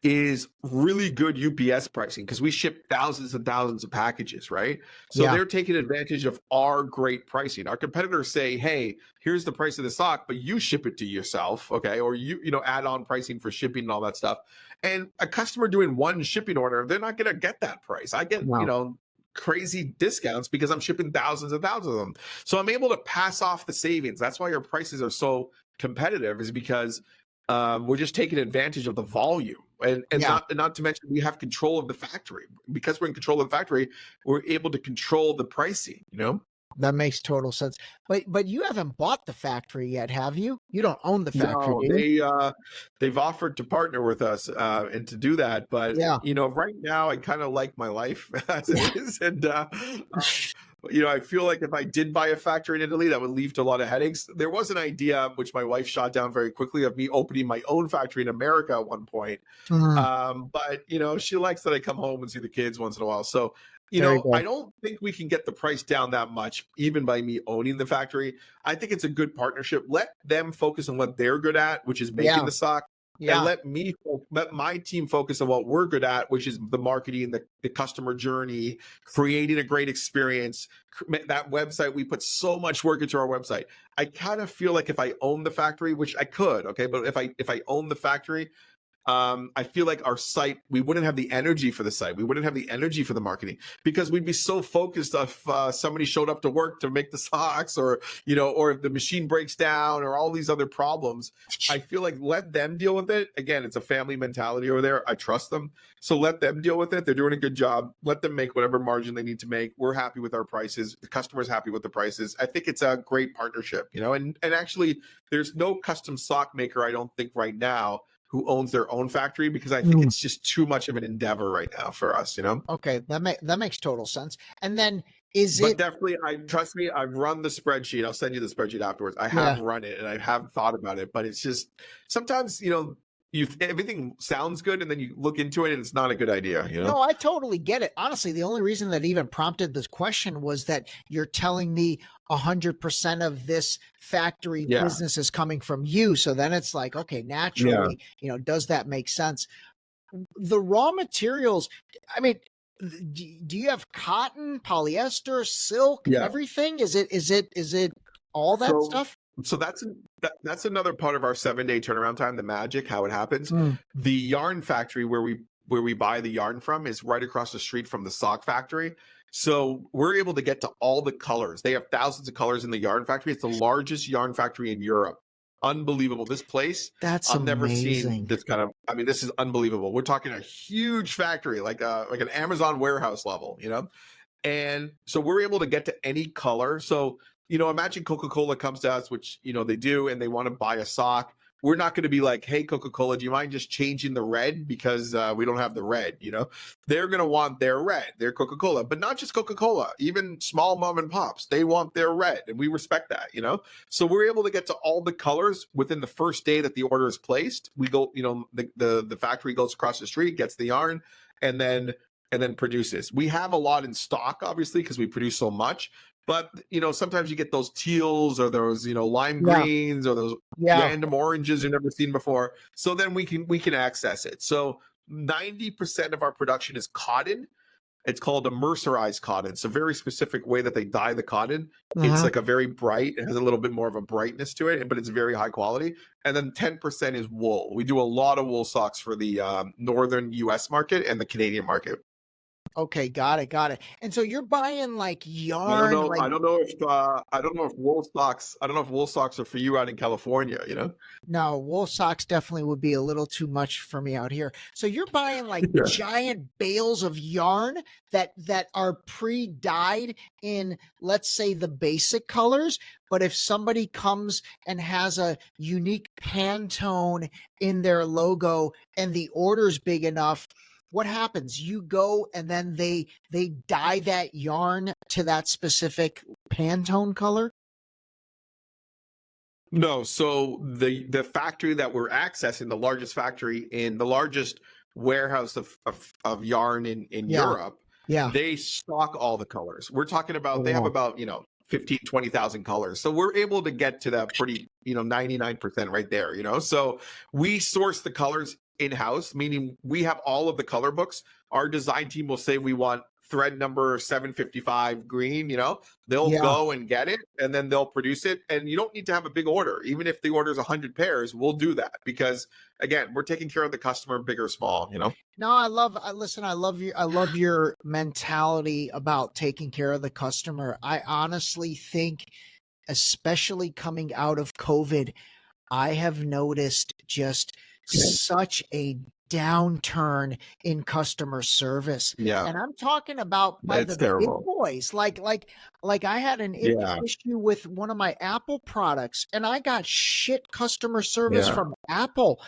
is really good UPS pricing, because we ship thousands and thousands of packages, right? So Yeah, they're taking advantage of our great pricing. Our competitors say, "Hey, here's the price of the sock, but you ship it to yourself, okay?" Or add on pricing for shipping and all that stuff. And a customer doing one shipping order, they're not going to get that price. I get, no, crazy discounts because I'm shipping thousands and thousands of them. So I'm able to pass off the savings. That's why our prices are so competitive, is because we're just taking advantage of the volume, and yeah. not to mention we have control of the factory. Because we're in control of the factory, we're able to control the pricing. That makes total sense. But you haven't bought the factory yet, have you? You don't own the factory, No, do you? they've offered to partner with us and to do that, but Yeah, right now I kind of like my life as yeah, it is, and I feel like if I did buy a factory in Italy, that would lead to a lot of headaches. There was an idea, which my wife shot down very quickly, of me opening my own factory in America at one point. Mhm. But she likes that I come home and see the kids once in a while. So Very I good. don't think we can get the price down that much, even by me owning the factory. I think it's a good partnership. Let them focus on what they're good at, which is making Yeah. the sock, and Yeah. let my team focus on what we're good at, which is the marketing, the customer journey, creating a great experience. That website, we put so much work into our website. I kind of feel like if I own the factory, which I could, okay, but if I own the factory, I feel like our site, we wouldn't have the energy for the site. We wouldn't have the energy for the marketing because we'd be so focused if somebody showed up to work to make the socks, or, or if the machine breaks down, or all these other problems. I feel like let them deal with it. Again, it's a family mentality over there. I trust them. So let them deal with it. They're doing a good job. Let them make whatever margin they need to make. We're happy with our prices. The customer's happy with the prices. I think it's a great partnership, and actually there's no custom sock maker, I don't think right now, who owns their own factory, because I think Mm. it's just too much of an endeavor right now for us, Okay, that makes total sense. And then is But it definitely, trust me, I've run the spreadsheet. I'll send you the spreadsheet afterwards. I yeah. have run it and I have thought about it, but it's just sometimes, everything sounds good and then you look into it and it's not a good idea. No, I totally get it. Honestly, the only reason that even prompted this question was that you're telling me 100% of this factory Yeah. business is coming from you. So then it's like, okay, Yeah. naturally, does that make sense? The raw materials, I mean, do you have cotton, polyester, silk, Yeah. everything? Is it all that So, stuff? that's another part of our 7-day turnaround time, the magic, how it happens. Mm. The yarn factory where we buy the yarn from is right across the street from the sock factory. So we're able to get to all the colors. They have thousands of colors in the yarn factory. It's the largest yarn factory in Europe. Unbelievable. This place, That's I've never seen amazing. this kind of, I mean, this is unbelievable. We're talking a huge factory, like an Amazon warehouse level. And so we're able to get to any color. So, imagine Coca-Cola comes to us, which, they do, and they want to buy a sock. We're not going to be like, hey, Coca-Cola, do you mind just changing the red because we don't have the red? They're going to want their red, their Coca-Cola, but not just Coca-Cola, even small mom and pops. They want their red, and we respect that. So we're able to get to all the colors within the first day that the order is placed. We go, the factory goes across the street, gets the yarn, and then produces. We have a lot in stock, obviously, because we produce so much. But sometimes you get those teals or those lime Yeah. greens or those Yeah. random oranges you've never seen before. So then we can access it. So 90% of our production is cotton. It's called a mercerized cotton. It's a very specific way that they dye the cotton. It's like a very bright, it has a little bit more of a brightness to it, but it's very high quality. And then 10% is wool. We do a lot of wool socks for the northern US market and the Canadian market. Okay, got it. And so you're buying like yarn, like I don't know if I don't know if wool socks are for you out in California. no, wool socks definitely would be a little too much for me out here. So you're buying like Yeah. giant bales of yarn that are pre-dyed in, let's say, the basic colors. But if somebody comes and has a unique Pantone in their logo and the order's big enough, what happens? You go and then they dye that yarn to that specific Pantone color? No, so the factory that we're accessing, the largest factory in the largest warehouse of yarn in Yeah. Europe, Yeah. they stock all the colors. We're talking about, they have Wow. about 15, 20,000 colors. So we're able to get to that pretty 99% right there. So we source the colors in-house, meaning we have all of the color books. Our design team will say we want thread number 755 green. They'll Yeah. go and get it and then they'll produce it. And you don't need to have a big order. Even if the order is 100 pairs, we'll do that because, again, we're taking care of the customer, big or small. No, I love your mentality about taking care of the customer. I honestly think, especially coming out of COVID, I have noticed just such a downturn in customer service. Yeah, And I'm talking about by it's the big terrible. boys. Like I had an Yeah, issue with one of my Apple products and I got shit customer service yeah, from Apple.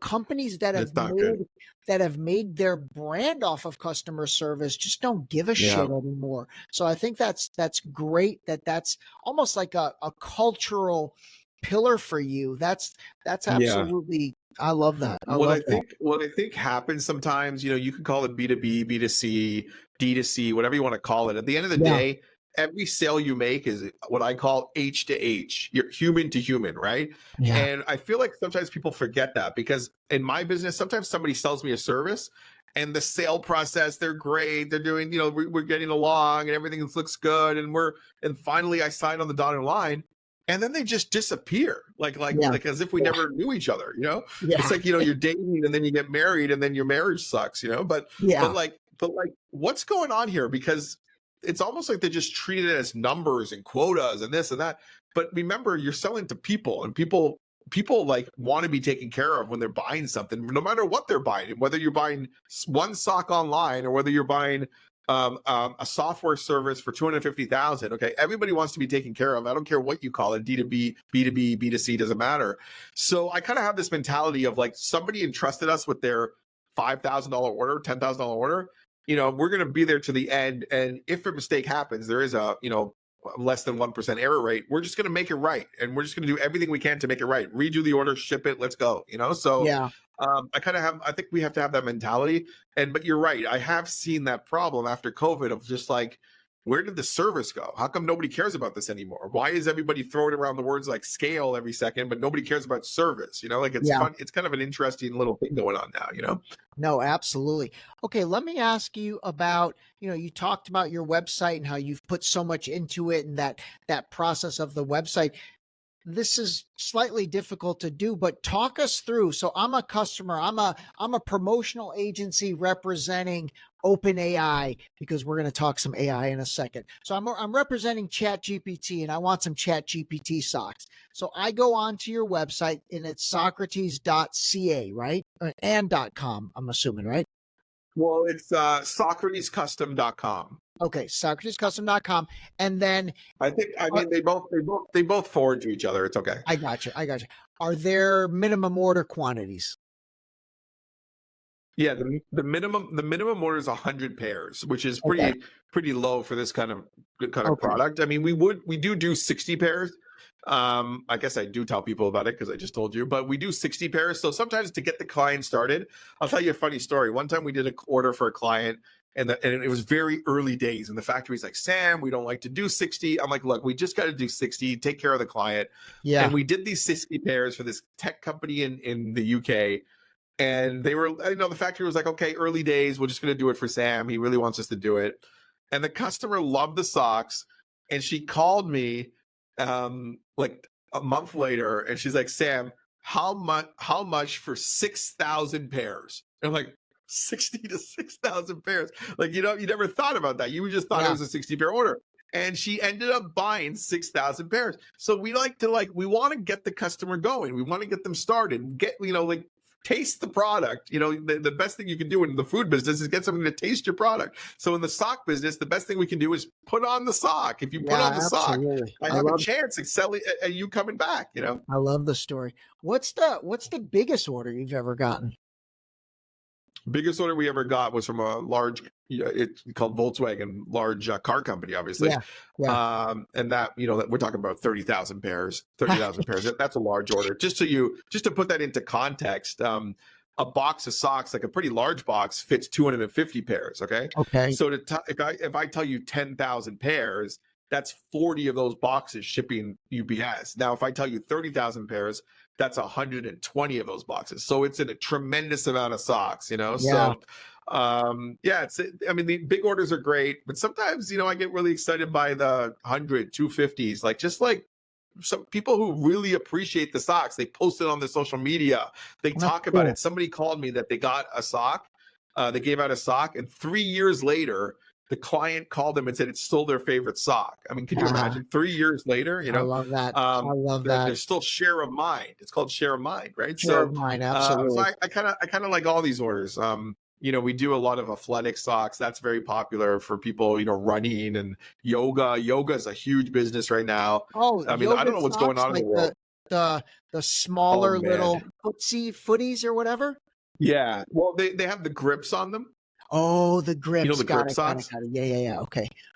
Companies it's not good. that have made their brand off of customer service just don't give a Yeah, shit anymore. So I think that's great that's almost like a cultural pillar for you. That's yeah. absolutely I love that. I What love I that. think what I think happens sometimes, you can call it B2B, B2C, D2C, whatever you want to call it. At the end of the Yeah. day, every sale you make is what I call H to H. You're human to human, right? Yeah. And I feel like sometimes people forget that because in my business, sometimes somebody sells me a service and the sale process, they're great. They're doing, we're getting along and everything looks good. And finally I sign on the dotted line and then they just disappear Yeah. like as if we Yeah. never knew each other. It's Yeah. like, you're dating and then you get married and then your marriage sucks, but Yeah. but what's going on here? Because it's almost like they just treat it as numbers and quotas and this and that. But remember, you're selling to people, and people like want to be taken care of when they're buying something, no matter what they're buying, whether you're buying one sock online or whether you're buying a software service for 250,000. Okay, everybody wants to be taken care of. I don't care what you call it, D2B, B2B, B2C, doesn't matter. So I kind of have this mentality of like somebody entrusted us with their $5,000 order, $10,000 order. We're going to be there to the end, and if a mistake happens, there is a less than 1% error rate. We're just going to make it right, and we're just going to do everything we can to make it right. Redo the order, ship it, let's go. So Yeah. I think we have to have that mentality. But you're right. I have seen that problem after COVID of just like, where did the service go? How come nobody cares about this anymore? Why is everybody throwing around the words like scale every second, but nobody cares about service? Like it's Yeah. fun. It's kind of an interesting little thing going on now. No, absolutely. Okay, let me ask you about, you talked about your website and how you've put so much into it and that process of the website. This is slightly difficult to do, but talk us through. So I'm a customer. I'm a promotional agency representing OpenAI, because we're going to talk some AI in a second. So I'm representing ChatGPT, and I want some ChatGPT socks. So I go onto your website, and it's Socrates.ca, right? And .com, I'm assuming, right? Well, it's SocratesCustom.com. Okay, SocratesCustom.com. And then I mean they both forward to each other. It's okay. I got you. Are there minimum order quantities? Yeah, the minimum order is 100 pairs, which is Okay. pretty low for this kind of Okay. product. I mean, we do 60 pairs. I guess I do tell people about it because I just told you, but we do 60 pairs. So sometimes to get the client started, I'll tell you a funny story. One time we did an order for a client, and it was very early days, and the factory's like, Sam, we don't like to do 60. I'm like, look, we just got to do 60. Take care of the client. Yeah. And we did these 60 pairs for this tech company in the UK. And they were, the factory was like, okay, early days, we're just going to do it for Sam. He really wants us to do it. And the customer loved the socks. And she called me like a month later, and she's like, Sam, how much for 6,000 pairs? And I'm like, 60 to 6,000 pairs. Like, you never thought about that. You just thought it was a 60 pair order. And she ended up buying 6,000 pairs. So we want to get the customer going. We want to get them started, taste the product. The best thing you can do in the food business is get somebody to taste your product. So in the sock business, the best thing we can do is put on the sock. If you put on the sock, I have a chance at selling and you coming back. I love the story. What's the biggest order you've ever gotten? Biggest order we ever got was from a large, it's called Volkswagen, large car company, obviously. Yeah. And that, that we're talking about 30,000 pairs. That's a large order. Just to put that into context, a box of socks, like a pretty large box, fits 250 pairs. Okay. Okay. So if I tell you 10,000 pairs, that's 40 of those boxes shipping UPS. Now, if I tell you 30,000 pairs, that's 120 of those boxes. So it's in a tremendous amount of socks, Yeah. So, the big orders are great, but sometimes, I get really excited by the 100, 250s, like some people who really appreciate the socks. They post it on their social media. They talk about it. Somebody called me that they got a sock. They gave out a sock, and 3 years later, the client called them and said it's still their favorite sock. I mean, can you imagine 3 years later, I love that. I love that. There's still share of mind. It's called share of mind, right? Share of mind, absolutely. So I kind of like all these orders. We do a lot of athletic socks. That's very popular for people, running and yoga. Yoga is a huge business right now. Oh, I mean, I don't know what's going on in the world. The smaller little footies or whatever. Yeah. Well, they have the grips on them. Oh, the grips. The grip socks? Got it. Yeah.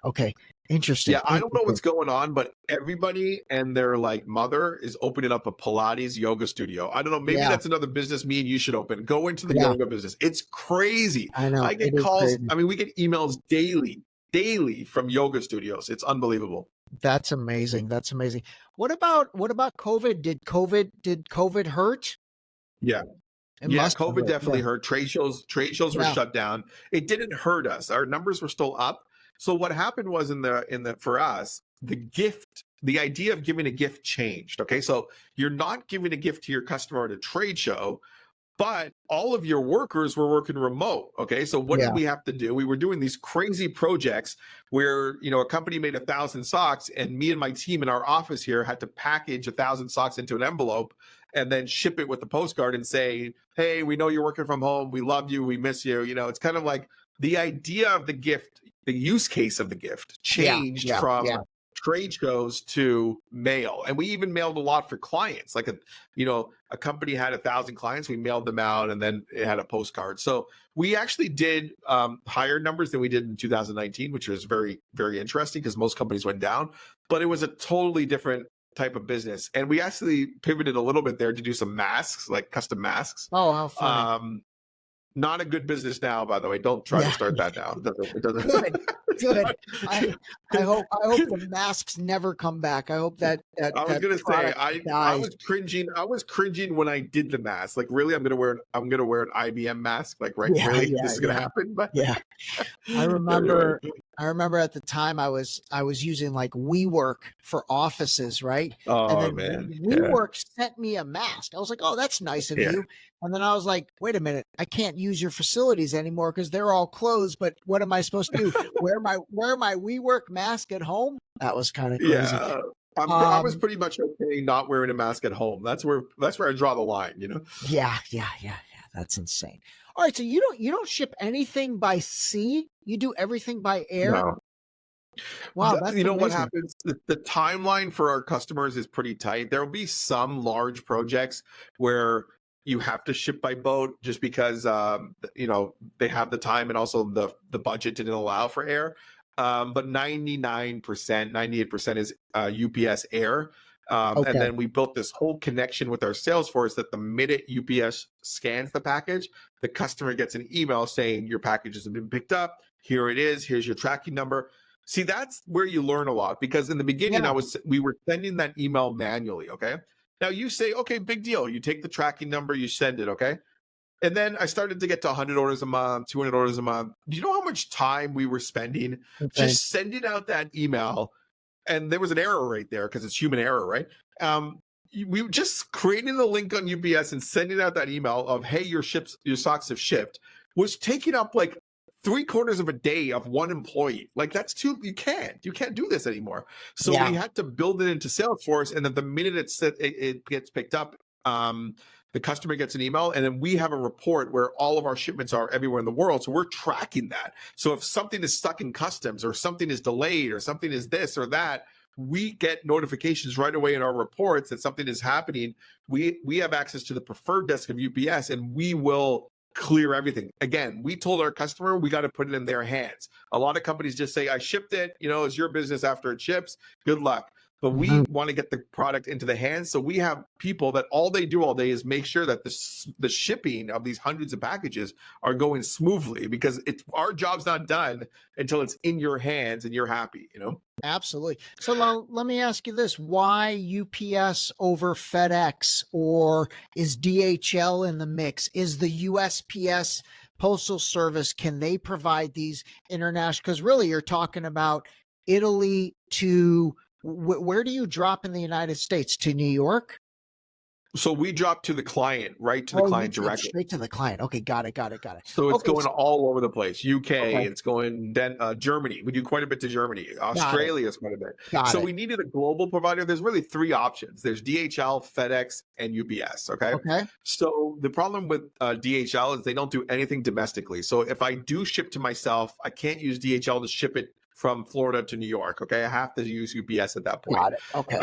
Okay. Interesting. Yeah, I don't know what's going on, but everybody and their like mother is opening up a Pilates yoga studio. I don't know. Maybe Yeah, that's another business me and you should open. Go into the yeah, yoga business. It's crazy. I know. I It get is calls. crazy. I mean, we get emails daily from yoga studios. It's unbelievable. That's amazing. That's amazing. What about COVID? Did COVID hurt? Yeah. It Yeah, must have COVID hurt. Yeah. definitely hurt. Trade shows were Yeah. shut down. It didn't hurt us. Our numbers were still up. So what happened was in the for us, the idea of giving a gift changed. Okay. So you're not giving a gift to your customer at a trade show, but all of your workers were working remote. Okay. So what did Yeah. we have to do? We were doing these crazy projects where, a company made 1,000 socks and me and my team in our office here had to package 1,000 socks into an envelope and then ship it with the postcard and say, hey, we know you're working from home. We love you. We miss you. It's kind of like the idea of the gift, the use case of the gift Yeah. changed Yeah. from Yeah. trade shows to mail. And we even mailed a lot for clients. Like a company had 1,000 clients, we mailed them out and then it had a postcard. So we actually did higher numbers than we did in 2019, which was very, very interesting because most companies went down, but it was a totally different type of business. And we actually pivoted a little bit there to do some masks, like custom masks. Oh, how funny. Not a good business now, by the way. Don't try Yeah. to start that now. It doesn't. Good. I hope the masks never come back. I hope that I was gonna say product I dies. was cringing. I was cringing when I did the mask. Like, really, I'm gonna wear an IBM mask. Like, right? Yeah, Really, yeah, this is gonna yeah. happen? But Yeah. I anyway, remember I remember at the time I was using like WeWork for offices, right? And oh then man, yeah, WeWork sent me a mask. I was like, "Oh, that's nice of yeah, you." And then I was like, "Wait a minute, I can't use your facilities anymore because they're all closed. But what am I supposed to do? Wear my WeWork mask at home?" That was kind of crazy. yeah. I was Um, pretty much okay not wearing a mask at home. That's where I draw the line. yeah. That's insane. All right, so you don't ship anything by sea. You do everything by air. No. Wow, that's You know what amazing. happens? The timeline for our customers is pretty tight. There will be some large projects where you have to ship by boat just because they have the time and also the budget didn't allow for air. But 99%, 98% is UPS air. And Okay. then we built this whole connection with our sales force that the minute UPS scans the package, the customer gets an email saying your package has been picked up. Here it is. Here's your tracking number. See, that's where you learn a lot because in the beginning, Yeah. we were sending that email manually. Okay. Now you say, okay, big deal. You take the tracking number, you send it. Okay. And then I started to get to 100 orders a month, 200 orders a month. Do you know how much time we were spending Okay. just sending out that email? And there was an error right there because it's human error, right? We were just creating the link on UPS and sending out that email of, hey, your socks have shipped was taking up like 3/4 of a day of one employee. Like you can't do this anymore. So Yeah. we had to build it into Salesforce. And then the minute it gets picked up, the customer gets an email and then we have a report where all of our shipments are everywhere in the world. So we're tracking that. So if something is stuck in customs or something is delayed or something is this or that, we get notifications right away in our reports that something is happening. We have access to the preferred desk of UPS and we will clear everything. Again, we told our customer we got to put it in their hands. A lot of companies just say, I shipped it, it's your business after it ships. Good luck. But we want to get the product into the hands. So we have people that all they do all day is make sure that the shipping of these hundreds of packages are going smoothly because our job's not done until it's in your hands and you're happy, Absolutely. So now let me ask you this. Why UPS over FedEx, or is DHL in the mix? Is the USPS Postal Service, can they provide these international? Because really you're talking about Italy to where do you drop in the United States? To New York? So we drop to the client, right to the Oh, you client drop directly. straight to the client. Okay, got it. So it's Okay, going all over the place. UK, okay, it's going Germany. We do quite a bit to Germany. got it, Australia is quite a bit. got So it. we needed a global provider. There's really three options. There's DHL, FedEx, and UPS. Okay. Okay, So the problem with DHL is they don't do anything domestically. So if I do ship to myself, I can't use DHL to ship it from Florida to New York. Okay. I have to use UPS at that point. got it. Okay,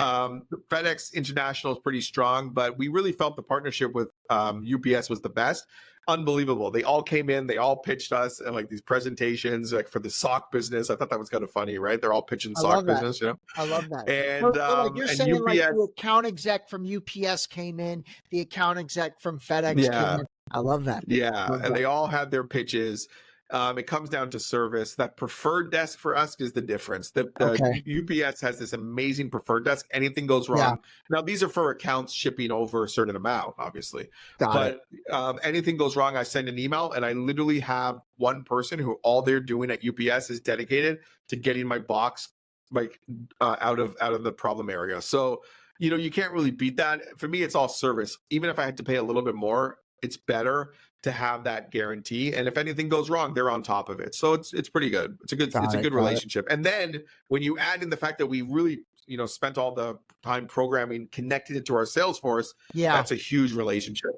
FedEx International is pretty strong, but we really felt the partnership with UPS was the best. Unbelievable. They all came in, they all pitched us and like these presentations like for the sock business. I thought that was kind of funny, right? They're all pitching I sock love that. business, you know. I love that. So like you're And saying, like the UPS, account exec from UPS came in, the account exec from FedEx came yeah. in. I love that. Yeah, Love and that. they all had their pitches. It comes down to service. That preferred desk for us is the difference. The Okay. UPS has this amazing preferred desk. Anything goes Yeah. wrong. Now, these are for accounts shipping over a certain amount, obviously. Got it. But anything goes wrong, I send an email, and I literally have one person who all they're doing at UPS is dedicated to getting my box like out of the problem area. So you can't really beat that. For me, it's all service. Even if I had to pay a little bit more, it's better to have that guarantee. And if anything goes wrong, they're on top of it. So it's pretty good. It's a good relationship. And then when you add in the fact that we really spent all the time programming, connected it to our Salesforce, Yeah. that's a huge relationship.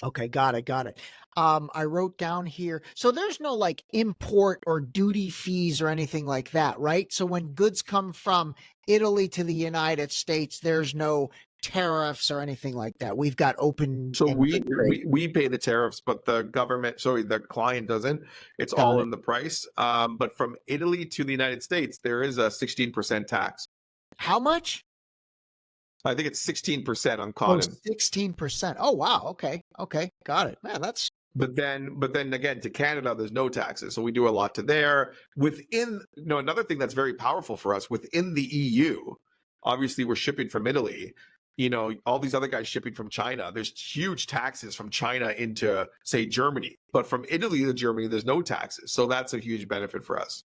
Okay, got it. I wrote down here. So there's no like import or duty fees or anything like that, right? So when goods come from Italy to the United States, there's no tariffs or anything like that. We've got open. So and we, good trade. we pay the tariffs, but the client doesn't. It's Got all it. in the price. But from Italy to the United States, there is a 16% tax. How much? I think it's 16% on Oh, cotton. 16%. Oh, wow. Okay. Got it. Man, that's But then again, to Canada, there's no taxes. So we do a lot to there. Another thing that's very powerful for us within the EU, obviously we're shipping from Italy. All these other guys shipping from China, there's huge taxes from China into, say, Germany. But from Italy to Germany, there's no taxes. So that's a huge benefit for us.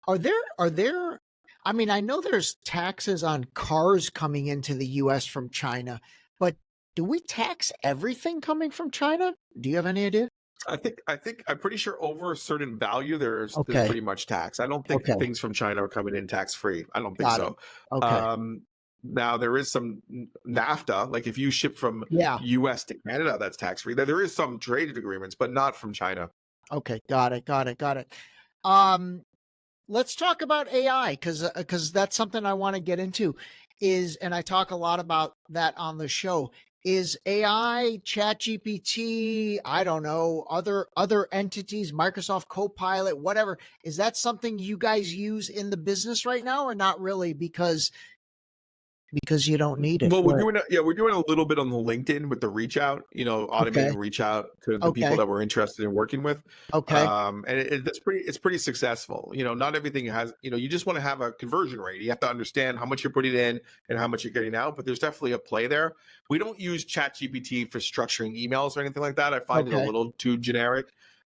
Are there I mean, I know there's taxes on cars coming into the US from China, but do we tax everything coming from China? Do you have any idea? I'm pretty sure over a certain value, there's Okay. pretty much tax. I don't think Okay. things from China are coming in tax free. I don't think Got it. so. Okay. Now there is some NAFTA, like if you ship from Yeah. US to Canada, that's tax free. There is some trade agreements, but not from China. Okay. Got it. Let's talk about AI because that's something I want to get into and I talk a lot about that on the show. Is AI, ChatGPT, I don't know, other entities, Microsoft Copilot, whatever, is that something you guys use in the business right now or not really because you don't need it? Well, we're doing a little bit on the LinkedIn with the reach out, automating reach out to the people that we're interested in working with. Okay. And it's pretty successful. Not everything has, you just want to have a conversion rate. You have to understand how much you're putting in and how much you're getting out, but there's definitely a play there. We don't use ChatGPT for structuring emails or anything like that. I find it a little too generic.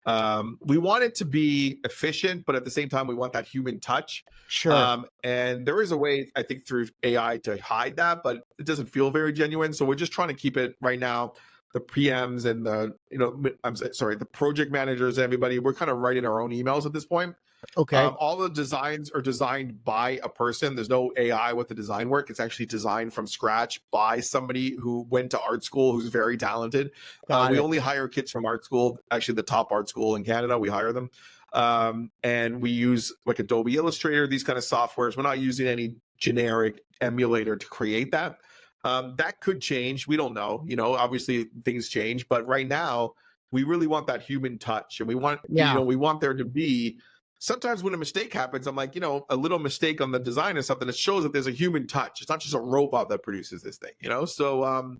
We want it to be efficient, but at the same time, we want that human touch. Sure. And there is a way, I think, through AI to hide that, but it doesn't feel very genuine. So we're just trying to keep it right now. The PMs and the project managers, everybody, we're kind of writing our own emails at this point. Okay. All the designs are designed by a person. There's no AI with the design work. It's actually designed from scratch by somebody who went to art school, who's very talented. We only hire kids from art school, actually the top art school in Canada. We hire them. And we use like Adobe Illustrator, these kind of softwares. We're not using any generic emulator to create that. That could change. We don't know. Obviously things change, but right now we really want that human touch, and we want we want there to be. Sometimes when a mistake happens, I'm like, a little mistake on the design or something, it shows that there's a human touch. It's not just a robot that produces this thing, So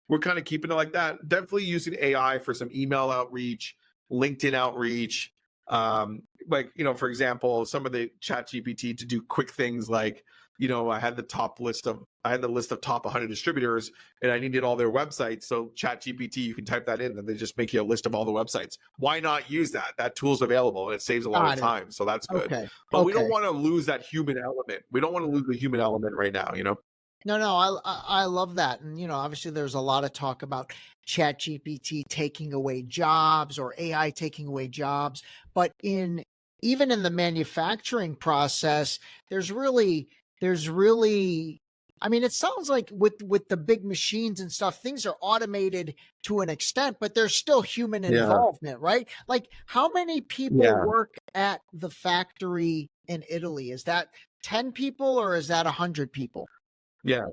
we're kind of keeping it like that. Definitely using AI for some email outreach, LinkedIn outreach. For example, some of the ChatGPT to do quick things like, I had the list of top 100 distributors and I needed all their websites. So ChatGPT, you can type that in and they just make you a list of all the websites. Why not use that? That tool's available and it saves a lot of time. So that's good. Okay. But we don't want to lose that human element. We don't want to lose the human element right now, No, I love that. And, obviously there's a lot of talk about ChatGPT taking away jobs or AI taking away jobs. But even in the manufacturing process, there's really, I mean, it sounds like with the big machines and stuff, things are automated to an extent, but there's still human involvement, right? Like how many people work at the factory in Italy? Is that 10 people or is that 100 people? Yeah.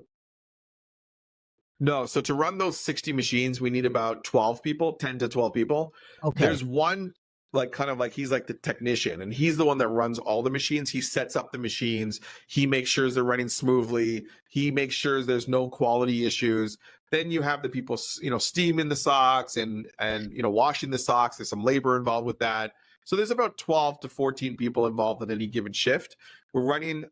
No, so to run those 60 machines, we need about 12 people, 10 to 12 people. Okay. There's one, like, kind of like, he's like the technician, and he's the one that runs all the machines. He sets up the machines. He makes sure they're running smoothly. He makes sure there's no quality issues. Then you have the people, steaming the socks and washing the socks. There's some labor involved with that. So there's about 12 to 14 people involved in any given shift. We're running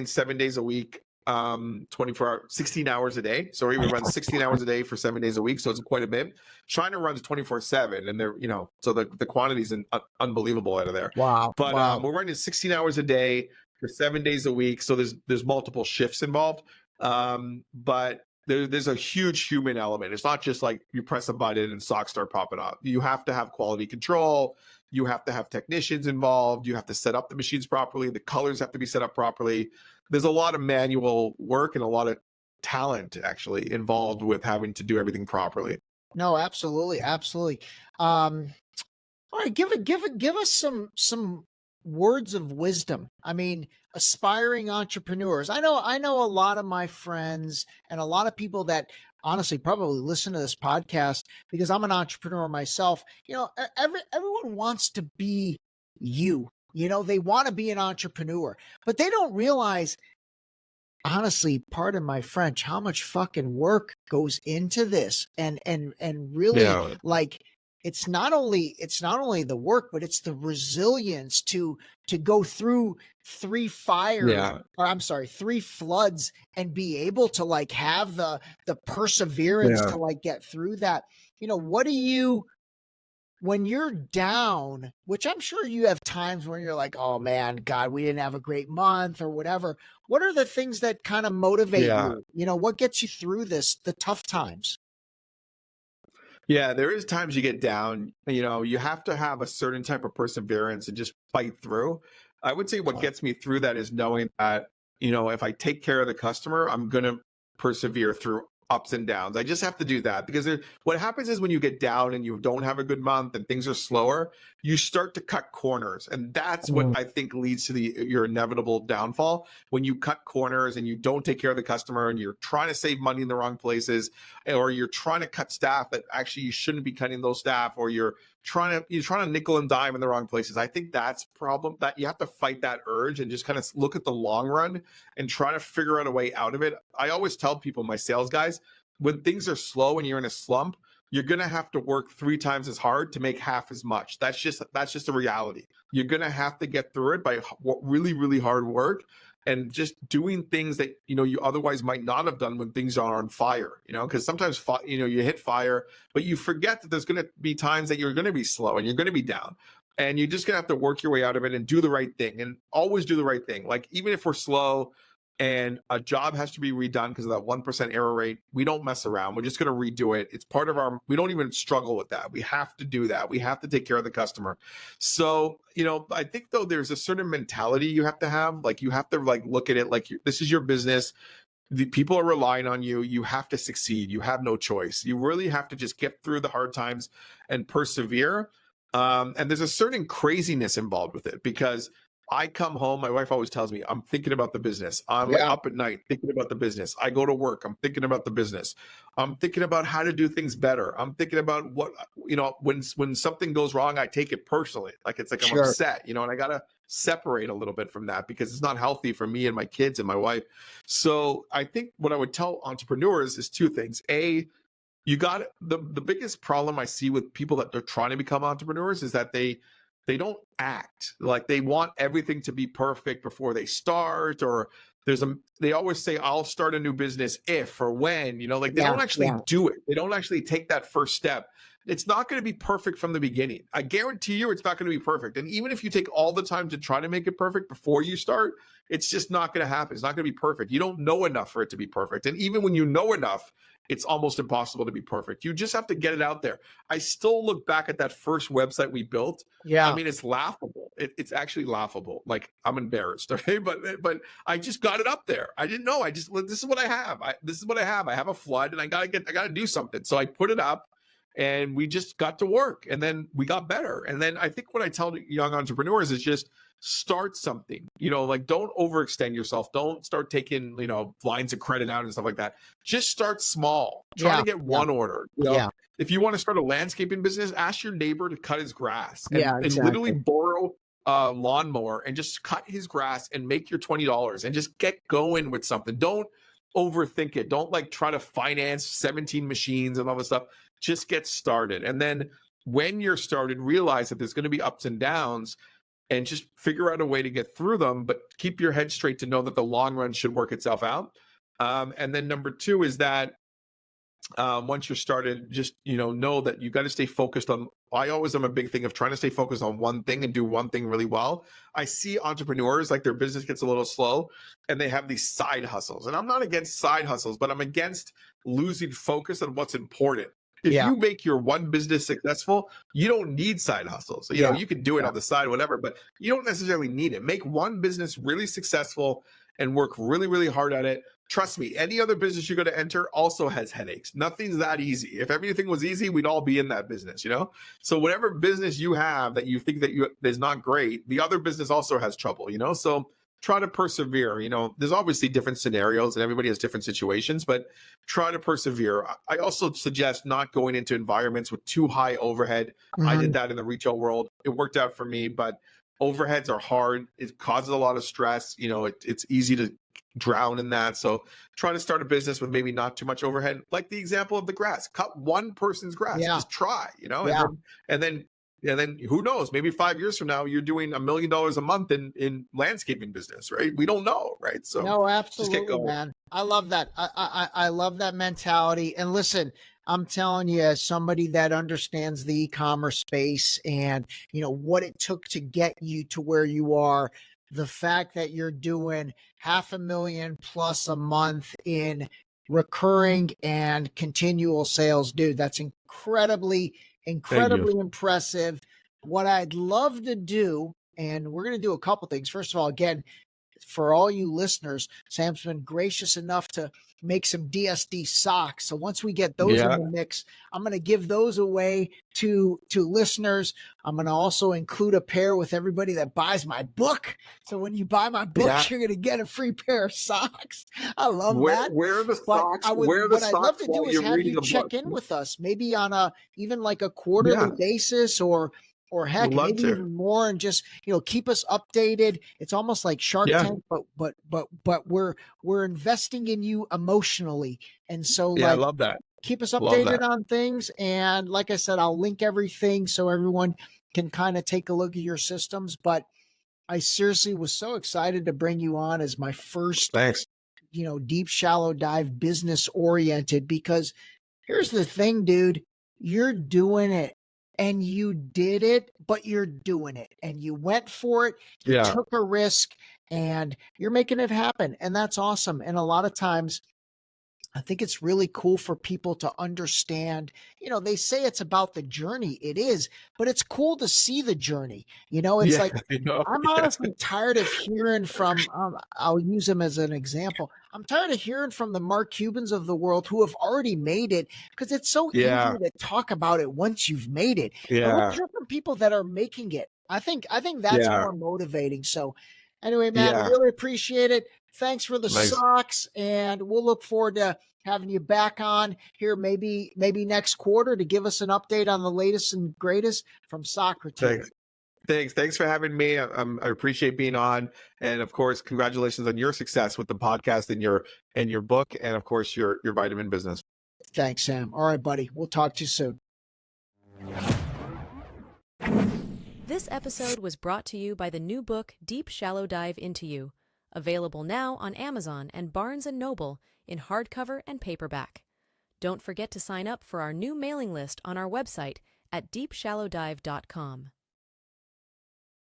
7 days a week, 24 hours, 16 hours a day. So we run 16 hours a day for 7 days a week. So it's quite a bit. China runs 24/7, and they're, so the quantity is unbelievable out of there. Wow. But wow. we're running 16 hours a day for 7 days a week. So there's multiple shifts involved. But there's a huge human element. It's not just like you press a button and socks start popping up. You have to have quality control. You have to have technicians involved. You have to set up the machines properly. The colors have to be set up properly. There's a lot of manual work and a lot of talent actually involved with having to do everything properly. No, absolutely, absolutely. All right, give us some words of wisdom. I mean, aspiring entrepreneurs. I know a lot of my friends and a lot of people that honestly probably listen to this podcast, because I'm an entrepreneur myself. Everyone wants to be you. They want to be an entrepreneur, but they don't realize, honestly, pardon my French, how much fucking work goes into this. And really, Yeah. like, it's not only the work, but it's the resilience to go through 3 fires, Yeah. or I'm sorry, 3 floods, and be able to like have the perseverance Yeah. to like get through that. What do you, when you're down, which I'm sure you have times when you're like, oh man, God, we didn't have a great month or whatever. What are the things that kind of motivate Yeah. you? What gets you through the tough times? Yeah, there is times you get down. You have to have a certain type of perseverance and just fight through. I would say what gets me through that is knowing that, if I take care of the customer, I'm going to persevere through ups and downs. I just have to do that, because what happens is when you get down and you don't have a good month and things are slower, you start to cut corners. And that's what I think leads to your inevitable downfall. When you cut corners and you don't take care of the customer and you're trying to save money in the wrong places, or you're trying to cut staff that actually you shouldn't be cutting those staff, or you're trying to nickel and dime in the wrong places. I think that's a problem, that you have to fight that urge and just kind of look at the long run and try to figure out a way out of it. I always tell people, my sales guys, when things are slow and you're in a slump, you're going to have to work 3 times as hard to make half as much. That's just a reality. You're going to have to get through it by really, really hard work and just doing things that, you otherwise might not have done when things are on fire, because sometimes, you hit fire, but you forget that there's going to be times that you're going to be slow and you're going to be down. And you're just going to have to work your way out of it and do the right thing, and always do the right thing. Like, even if we're slow and a job has to be redone because of that 1% error rate, we don't mess around. We're just going to redo it. It's part of we don't even struggle with that. We have to do that. We have to take care of the customer. So, I think though, there's a certain mentality you have to have. Like, you have to look at it like this is your business. The people are relying on you. You have to succeed. You have no choice. You really have to just get through the hard times and persevere. And there's a certain craziness involved with it, because I come home, my wife always tells me, I'm thinking about the business. I'm up at night thinking about the business. I go to work, I'm thinking about the business. I'm thinking about how to do things better. I'm thinking about what, when something goes wrong, I take it personally. Like, it's like I'm upset, and I got to separate a little bit from that, because it's not healthy for me and my kids and my wife. So I think what I would tell entrepreneurs is 2 things. You got the biggest problem I see with people that are trying to become entrepreneurs is that they don't act. Like, they want everything to be perfect before they start, or they always say, I'll start a new business if or when, they don't actually do it. They don't actually take that first step. It's not going to be perfect from the beginning. I guarantee you it's not going to be perfect. And even if you take all the time to try to make it perfect before you start, it's just not going to happen. It's not going to be perfect. You don't know enough for it to be perfect. And even when you know enough, it's almost impossible to be perfect. You just have to get it out there. I still look back at that first website we built. Yeah. I mean, it's laughable. It's actually laughable. Like, I'm embarrassed. Okay. But I just got it up there. I didn't know. This is what I have. This is what I have. I have a flood and I gotta do something. So I put it up. and we just got to work, and then we got better. And then I think what I tell young entrepreneurs is just start something, like don't overextend yourself. Don't start taking, lines of credit out and stuff like that. Just start small. Try to get one order. If you want to start a landscaping business, ask your neighbor to cut his grass and literally borrow a lawnmower and just cut his grass and make your $20 and just get going with something. Don't overthink it. Don't like try to finance 17 machines and all this stuff. Just get started. And then when you're started, realize that there's going to be ups and downs, and just figure out a way to get through them, but keep your head straight to know that the long run should work itself out. And then number two is that once you're started, just, know that you got to stay focused on, I always am a big thing of trying to stay focused on one thing and do one thing really well. I see entrepreneurs, like their business gets a little slow and they have these side hustles, and I'm not against side hustles, but I'm against losing focus on what's important. If you make your one business successful, you don't need side hustles. You can do it on the side, whatever, but you don't necessarily need it. Make one business really successful and work really, really hard at it. Trust me, any other business you're going to enter also has headaches. Nothing's that easy. If everything was easy, we'd all be in that business, So whatever business you have that you think that is not great, the other business also has trouble, So try to persevere. There's obviously different scenarios and everybody has different situations, but try to persevere. I also suggest not going into environments with too high overhead. I did that in the retail world. It worked out for me, but overheads are hard. It causes a lot of stress. It's easy to drown in that. So try to start a business with maybe not too much overhead. Like the example of the grass, cut one person's grass, just try, and then who knows, maybe 5 years from now, you're doing $1 million a month in landscaping business, right? We don't know, right? So no, absolutely, just get going. man. I love that. I love that mentality. And listen, I'm telling you, as somebody that understands the e-commerce space and, what it took to get you to where you are, the fact that you're doing $500,000 plus a month in recurring and continual sales, dude, that's incredibly impressive. What I'd love to do, and we're going to do a couple things. First of all, again, for all you listeners, Sam's been gracious enough to make some DSD socks. So once we get those in the mix, I'm going to give those away to listeners. I'm going to also include a pair with everybody that buys my book. So when you buy my book, you're going to get a free pair of socks. I love that. Where are the socks? What I'd love to do is have you check in with us, maybe on even like a quarterly basis, or heck, maybe even more, and just, keep us updated. It's almost like Shark Tank, but we're investing in you emotionally. And so I love that. Keep us updated on things. And like I said, I'll link everything so everyone can kind of take a look at your systems. But I seriously was so excited to bring you on as my first, deep shallow dive business oriented, because here's the thing, dude, you're doing it. And you did it, but you're doing it, and you went for it. You took a risk, and you're making it happen. And that's awesome. And a lot of times I think it's really cool for people to understand, they say it's about the journey. It is, but it's cool to see the journey. It's like, I'm honestly tired of hearing from, I'll use him as an example. I'm tired of hearing from the Mark Cubans of the world who have already made it, because it's so easy to talk about it once you've made it. But let's hear from people that are making it. I think that's more motivating. So anyway, man, I really appreciate it. Thanks for the socks, and we'll look forward to having you back on here maybe next quarter to give us an update on the latest and greatest from Socrates. Thanks for having me. I appreciate being on, and of course, congratulations on your success with the podcast and your book, and of course your vitamin business. Thanks, Sam. All right, buddy. We'll talk to you soon. This episode was brought to you by the new book Deep Shallow Dive Into You, available now on Amazon and Barnes & Noble in hardcover and paperback. Don't forget to sign up for our new mailing list on our website at deepshallowdive.com.